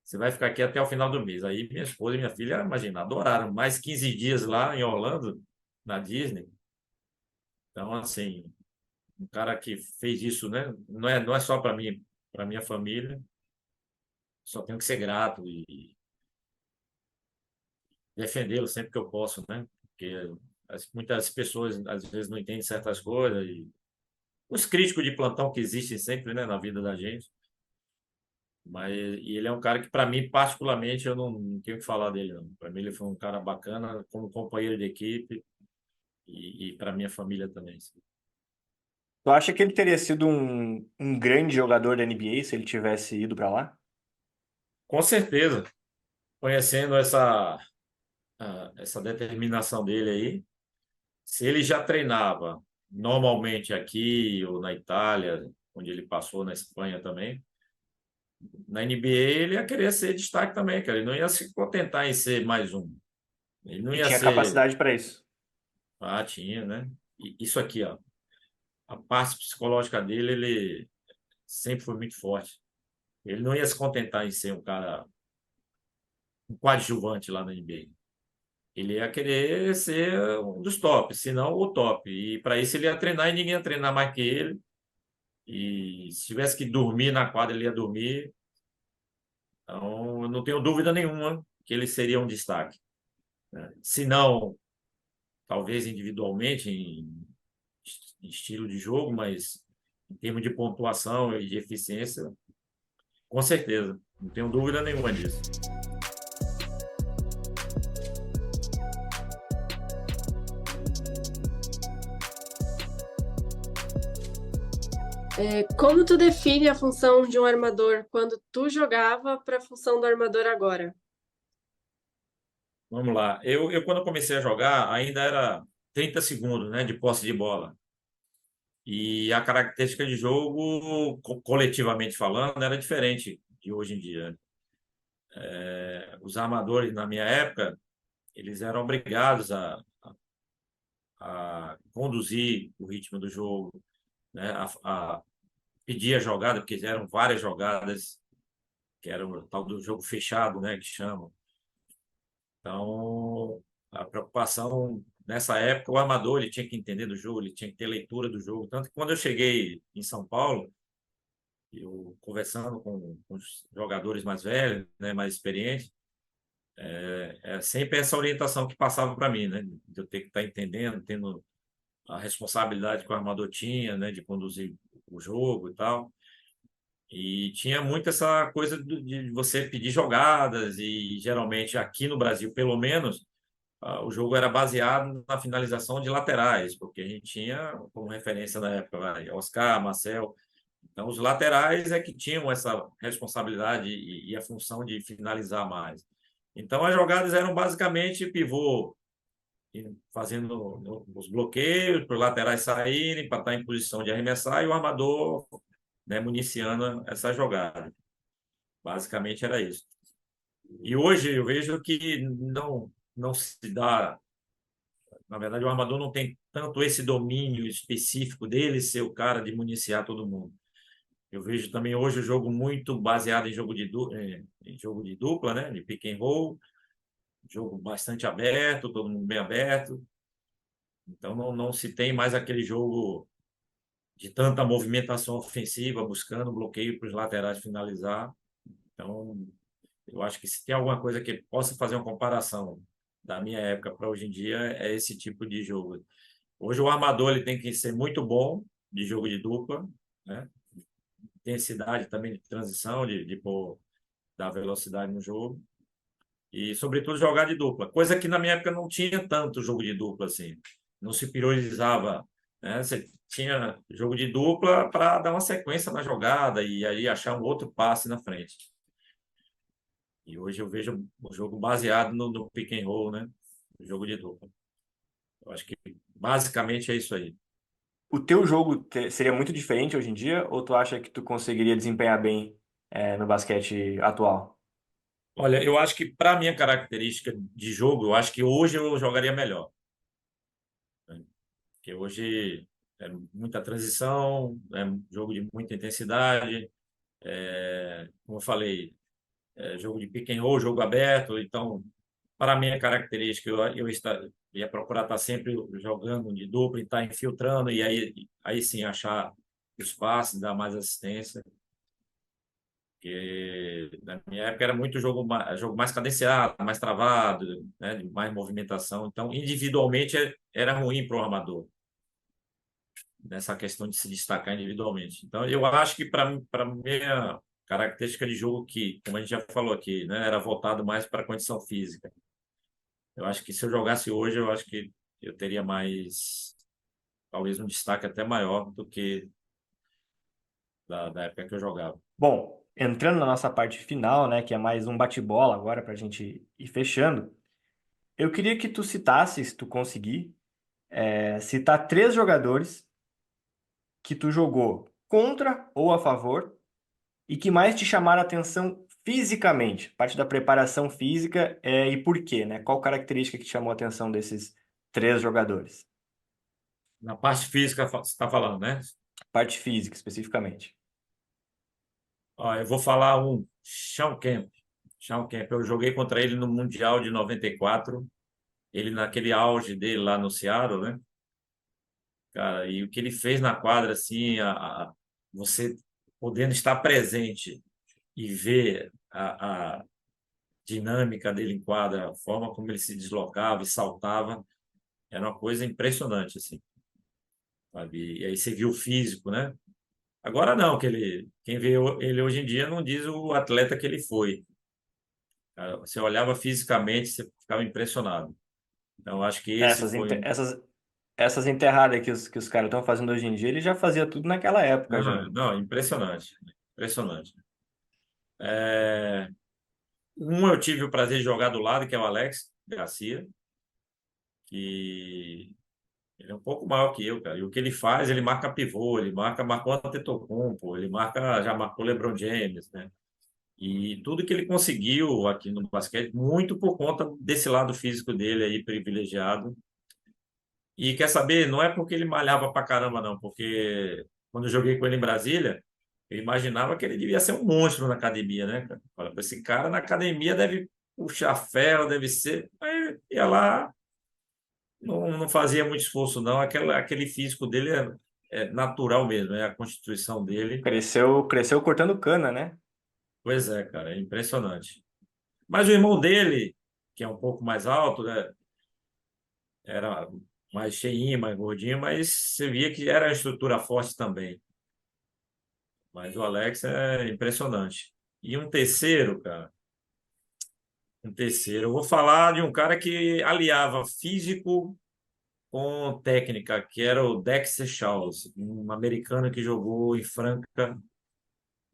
você vai ficar aqui até o final do mês. Aí minha esposa e minha filha, imagina, adoraram. Mais 15 dias lá em Orlando, na Disney. Então, assim, um cara que fez isso, né? Não é só para mim, para minha família. Só tenho que ser grato e defendê-lo sempre que eu posso, né? Porque muitas pessoas às vezes não entendem certas coisas e os críticos de plantão que existem sempre, né, na vida da gente. Mas e ele é um cara que para mim particularmente eu não tenho o que falar dele, não. Para mim ele foi um cara bacana como companheiro de equipe e para minha família também. Sim. Tu acha que ele teria sido um grande jogador da NBA se ele tivesse ido para lá? Com certeza, conhecendo essa determinação dele aí, se ele já treinava normalmente aqui ou na Itália, onde ele passou, na Espanha também, na NBA ele ia querer ser destaque também, cara. Ele não ia se contentar em ser mais um. Ele não E ia tinha ser. capacidade para isso. Ah, tinha, né? Isso aqui, ó. a parte psicológica dele, ele sempre foi muito forte. Ele não ia se contentar em ser um cara, um coadjuvante lá na NBA. Ele ia querer ser um dos tops, se não o top. E para isso ele ia treinar e ninguém ia treinar mais que ele. E se tivesse que dormir na quadra, ele ia dormir. Então, eu não tenho dúvida nenhuma que ele seria um destaque, né? Se não, talvez individualmente, em estilo de jogo, mas em termos de pontuação e de eficiência, com certeza. Não tenho dúvida nenhuma disso. Como tu define a função de um armador quando tu jogava para a função do armador agora? Vamos lá. Quando comecei a jogar, ainda era 30 segundos, né, de posse de bola. E a característica de jogo, coletivamente falando, era diferente de hoje em dia. Os armadores, na minha época, eles eram obrigados a conduzir o ritmo do jogo, né, a pedir a jogada, porque eram várias jogadas, que era o tal do jogo fechado, né, que chamam. Então, a preocupação nessa época, o armador ele tinha que entender do jogo, ele tinha que ter leitura do jogo. Tanto que quando eu cheguei em São Paulo, eu conversando com os jogadores mais velhos, né, mais experientes, é sempre essa orientação que passava para mim, né, de eu ter que estar entendendo, tendo a responsabilidade que o armador tinha, né, de conduzir o jogo e tal. E tinha muito essa coisa de você pedir jogadas, e geralmente aqui no Brasil, pelo menos, o jogo era baseado na finalização de laterais, porque a gente tinha como referência na época Oscar, Marcel. Então, os laterais é que tinham essa responsabilidade e a função de finalizar mais. Então, as jogadas eram basicamente pivô, fazendo os bloqueios para os laterais saírem, para estar em posição de arremessar, e o armador, né, municiando essa jogada. Basicamente era isso. E hoje eu vejo que não se dá. Na verdade, o armador não tem tanto esse domínio específico dele ser o cara de municiar todo mundo. Eu vejo também hoje o jogo muito baseado em em jogo de dupla, né? De pick and roll, jogo bastante aberto, todo mundo bem aberto. Então não se tem mais aquele jogo de tanta movimentação ofensiva, buscando bloqueio para os laterais finalizar. Então, eu acho que se tem alguma coisa que possa fazer uma comparação da minha época para hoje em dia, é esse tipo de jogo. Hoje o armador ele tem que ser muito bom de jogo de dupla, né? Intensidade também de transição, de pôr, dar velocidade no jogo. E, sobretudo, jogar de dupla. Coisa que na minha época não tinha tanto jogo de dupla assim. Não se priorizava, né? Você tinha jogo de dupla para dar uma sequência na jogada e aí achar um outro passe na frente. E hoje eu vejo o jogo baseado no pick and roll, né? O jogo de dupla. Eu acho que basicamente é isso aí. O teu jogo seria muito diferente hoje em dia, ou tu acha que tu conseguiria desempenhar bem no basquete atual? Olha, eu acho que para minha característica de jogo, eu acho que hoje eu jogaria melhor, né? Porque hoje é muita transição, é um jogo de muita intensidade, como eu falei, jogo de pick and roll, jogo aberto. Então, para a minha característica, ia procurar estar sempre jogando de dupla e estar infiltrando, e aí sim achar os passes, dar mais assistência. Porque na minha época era muito jogo mais cadenciado, mais travado, né, de mais movimentação. Então, individualmente era ruim para o armador, nessa questão de se destacar individualmente. Então, eu acho que para minha característica de jogo, que, como a gente já falou aqui, né, era voltado mais para a condição física. Eu acho que se eu jogasse hoje, eu acho que eu teria mais, talvez um destaque até maior do que da época que eu jogava. Bom, entrando na nossa parte final, né, que é mais um bate-bola agora para a gente ir fechando, eu queria que tu citasse, se tu conseguir, citar três jogadores que tu jogou contra ou a favor e que mais te chamaram a atenção fisicamente, parte da preparação física, e por quê, né? Qual característica que te chamou a atenção desses três jogadores? Na parte física, você está falando, né? Parte física, especificamente. Ó, eu vou falar um Shawn Kemp. Shawn Kemp, eu joguei contra ele no Mundial de 94. Ele naquele auge dele lá no Seattle, né? Cara, e o que ele fez na quadra, assim, você podendo estar presente e ver a dinâmica dele em quadra, a forma como ele se deslocava e saltava, era uma coisa impressionante, assim, sabe? E aí você viu o físico, né? Agora não, quem vê ele hoje em dia não diz o atleta que ele foi. Cara, você olhava fisicamente, você ficava impressionado. Então, eu acho que esse Essas, foi ente- um. essas, essas enterradas que os caras estão fazendo hoje em dia, ele já fazia tudo naquela época já. Não, não, impressionante. Impressionante. É, eu tive o prazer de jogar do lado, que é o Alex Garcia, que ele é um pouco maior que eu, cara. E o que ele faz, ele marca pivô, marcou Antetokounmpo, ele já marcou LeBron James, né? E tudo que ele conseguiu aqui no basquete, muito por conta desse lado físico dele aí, privilegiado. E quer saber, não é porque ele malhava pra caramba, não, porque quando eu joguei com ele em Brasília, eu imaginava que ele devia ser um monstro na academia, né, cara? Fala, esse cara na academia deve puxar ferro, deve ser. Aí ia lá, não fazia muito esforço, não. Aquele físico dele é natural mesmo, é a constituição dele. Cresceu cortando cana, né? Pois é, cara, é impressionante. Mas o irmão dele, que é um pouco mais alto, né, era mais cheinho, mais gordinho, mas você via que era uma estrutura forte também. Mas o Alex é impressionante. E um terceiro, cara, um terceiro. Eu vou falar de um cara que aliava físico com técnica, que era o Dexter Shawls, um americano que jogou em Franca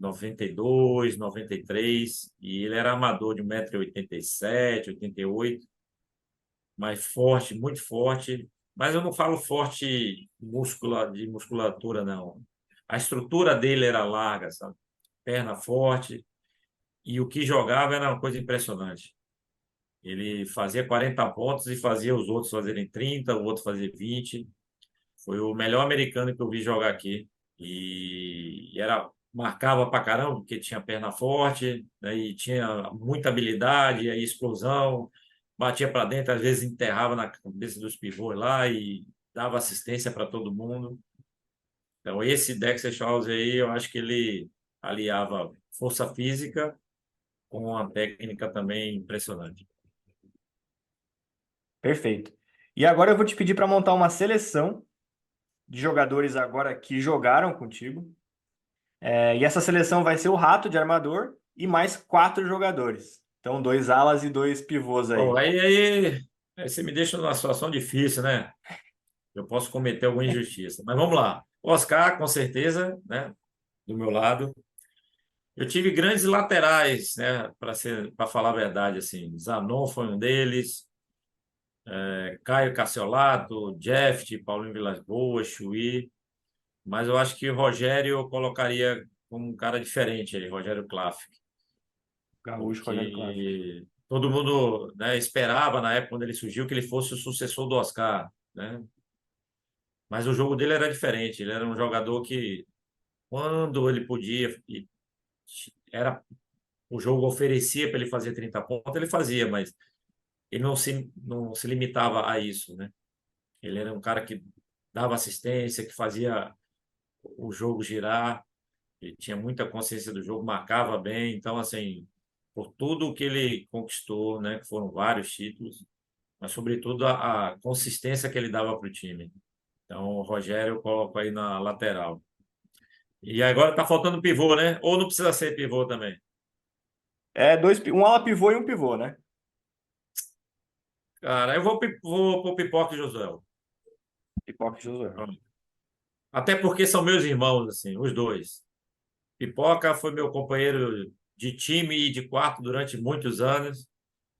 92, 93, e ele era amador de 1,87 m, 88, mas forte, muito forte. Mas eu não falo forte de musculatura, não. A estrutura dele era larga, sabe? Perna forte, e o que jogava era uma coisa impressionante. Ele fazia 40 pontos e fazia os outros fazerem 30, o outro fazia 20. Foi o melhor americano que eu vi jogar aqui. E marcava pra caramba, porque tinha perna forte, né, e tinha muita habilidade, aí explosão, batia para dentro, às vezes enterrava na cabeça dos pivôs lá e dava assistência para todo mundo. Então, esse Dexter Charles aí, eu acho que ele aliava força física com uma técnica também impressionante. Perfeito. E agora eu vou te pedir para montar uma seleção de jogadores agora que jogaram contigo. E essa seleção vai ser o Rato de armador e mais 4 jogadores. Então, 2 alas e 2 pivôs Bom, aí. aí você me deixa numa situação difícil, né? Eu posso cometer alguma injustiça. Mas vamos lá. Oscar, com certeza, né? Do meu lado. Eu tive grandes laterais, né? Para falar a verdade, assim. Zanon foi um deles. Caio Cassiolato, Jeff, Paulinho Vilas-Boas, Chuí. Mas eu acho que o Rogério eu colocaria como um cara diferente aí, Rogério Klaff, Gaúcho, Rogério Cláudio. porque todo mundo, né, esperava na época quando ele surgiu que ele fosse o sucessor do Oscar, né? Mas o jogo dele era diferente. Ele era um jogador que, quando ele podia, era o jogo oferecia para ele fazer 30 pontos, ele fazia, mas ele não se limitava a isso, né? Ele era um cara que dava assistência, que fazia o jogo girar, ele tinha muita consciência do jogo, marcava bem. Então, assim, por tudo que ele conquistou, né, que foram vários títulos, mas sobretudo a consistência que ele dava para o time. Então, o Rogério eu coloco aí na lateral. E agora tá faltando pivô, né? Ou não precisa ser pivô também? Um ala pivô e um pivô, né? Cara, eu vou pro Pipoca e Josué. Pipoca e Josué. Até porque são meus irmãos, assim, os dois. Pipoca foi meu companheiro de time e de quarto durante muitos anos,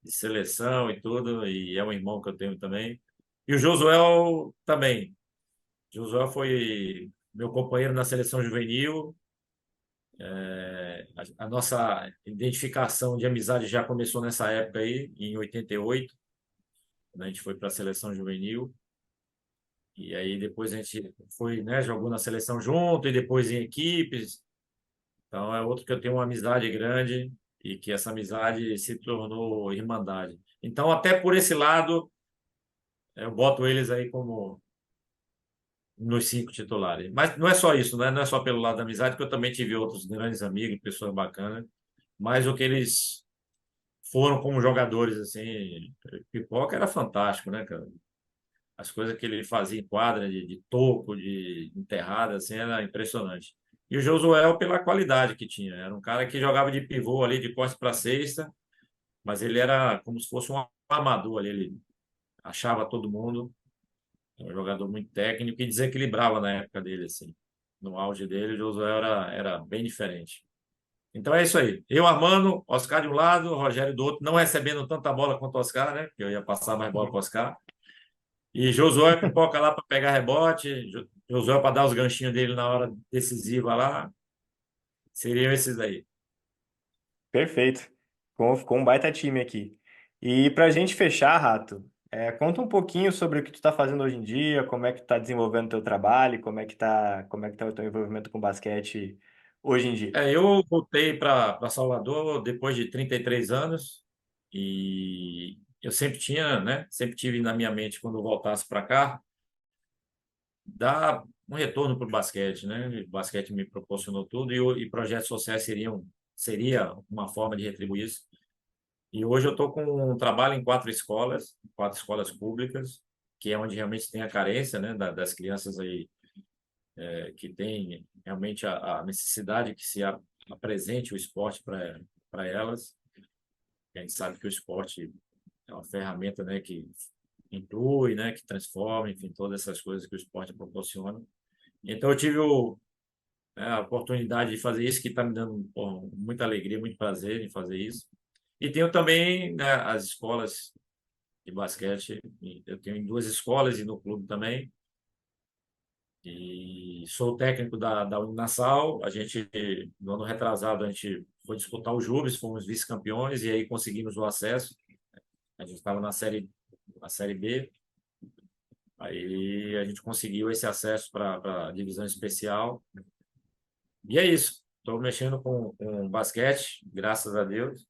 de seleção e tudo, e é um irmão que eu tenho também. E o Josué também. Josué foi meu companheiro na seleção juvenil. A nossa identificação de amizade já começou nessa época aí, em 88, quando a gente foi para a seleção juvenil. E aí depois a gente foi, né, jogou na seleção junto e depois em equipes. Então é outro que eu tenho uma amizade grande e que essa amizade se tornou irmandade. Então até por esse lado eu boto eles aí como nos 5 titulares. Mas não é só isso, né? Não é só pelo lado da amizade, que eu também tive outros grandes amigos, pessoas bacanas. Mas o que eles foram como jogadores, assim, Pipoca era fantástico, né, cara? As coisas que ele fazia em quadra, de toco, de enterrada, assim, era impressionante. E o Josué, pela qualidade que tinha, era um cara que jogava de pivô ali, de costas para cesta, mas ele era como se fosse um armador ali, ele achava todo mundo, era um jogador muito técnico e desequilibrava na época dele, assim. No auge dele, o Josué era bem diferente. Então é isso aí. Eu armando, Oscar de um lado, Rogério do outro, não recebendo tanta bola quanto o Oscar, né? Porque eu ia passar mais bola para o Oscar. E Josué pipoca lá para pegar rebote, Josué para dar os ganchinhos dele na hora decisiva lá. Seriam esses aí. Perfeito. Ficou um baita time aqui. E para a gente fechar, Rato, conta um pouquinho sobre o que tu está fazendo hoje em dia, como é que tu está desenvolvendo o teu trabalho, como é que tá o teu envolvimento com basquete hoje em dia. Eu voltei para Salvador depois de 33 anos e eu sempre tinha, né? Sempre tive na minha mente quando eu voltasse para cá, dar um retorno para o basquete, né? O basquete me proporcionou tudo e projetos sociais seria uma forma de retribuir isso. E hoje eu estou com um trabalho em 4 escolas públicas, que é onde realmente tem a carência, né, das crianças aí que tem realmente a necessidade que se apresente o esporte para elas. A gente sabe que o esporte é uma ferramenta, né, que inclui, né, que transforma, enfim, todas essas coisas que o esporte proporciona. Então eu tive a oportunidade de fazer isso, que está me dando pô, muita alegria, muito prazer em fazer isso. E tenho também, né, as escolas de basquete. Eu tenho em 2 escolas e no clube também. E sou técnico da Uninasal. A gente, no ano retrasado, a gente foi disputar o Júbis, fomos vice-campeões e aí conseguimos o acesso. A gente estava na série B. Aí a gente conseguiu esse acesso para a divisão especial. E é isso. Estou mexendo com basquete, graças a Deus.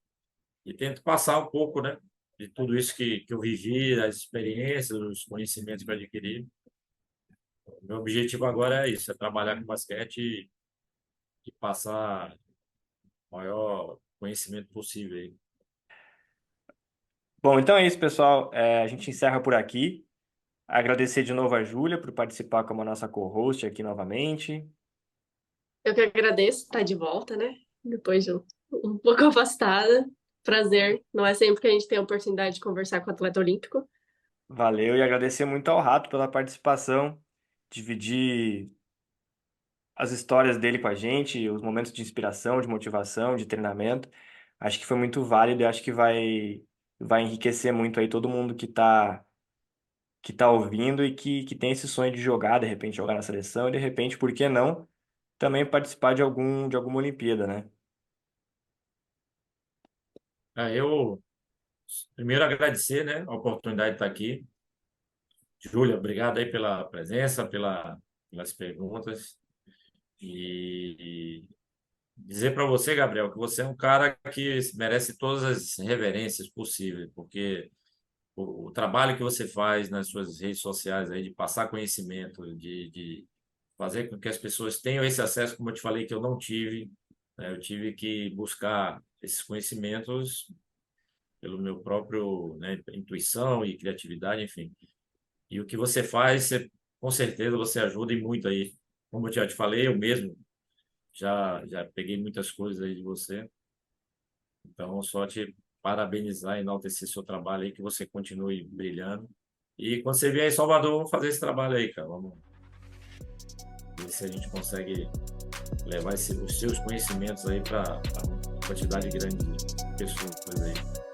E tento passar um pouco, né, de tudo isso que eu vivi, as experiências, os conhecimentos que eu adquiri. O meu objetivo agora é isso, é trabalhar com basquete e passar o maior conhecimento possível aí. Bom, então é isso, pessoal. A gente encerra por aqui. Agradecer de novo a Júlia por participar como a nossa co-host aqui novamente. Eu que agradeço estar de volta, né? Depois de um pouco afastada. Prazer. Não é sempre que a gente tem a oportunidade de conversar com o atleta olímpico. Valeu e agradecer muito ao Rato pela participação, dividir as histórias dele com a gente, os momentos de inspiração, de motivação, de treinamento. Acho que foi muito válido e acho que vai enriquecer muito aí todo mundo que tá ouvindo e que tem esse sonho de jogar, de repente jogar na seleção e de repente, por que não, também participar de alguma Olimpíada, né? Eu, primeiro, agradecer, né, a oportunidade de estar aqui. Júlia, obrigado aí pela presença, pelas perguntas. E dizer para você, Gabriel, que você é um cara que merece todas as reverências possíveis, porque o trabalho que você faz nas suas redes sociais aí de passar conhecimento, de fazer com que as pessoas tenham esse acesso, como eu te falei, que eu não tive, né? Eu tive que buscar esses conhecimentos pelo meu próprio, né, intuição e criatividade, enfim. E o que você faz, com certeza você ajuda e muito aí. Como eu já te falei, eu mesmo já peguei muitas coisas aí de você. Então, só te parabenizar e enaltecer seu trabalho aí, que você continue brilhando. E quando você vier em Salvador, vamos fazer esse trabalho aí, cara. Vamos ver se a gente consegue levar os seus conhecimentos aí para uma quantidade grande de pessoas aí.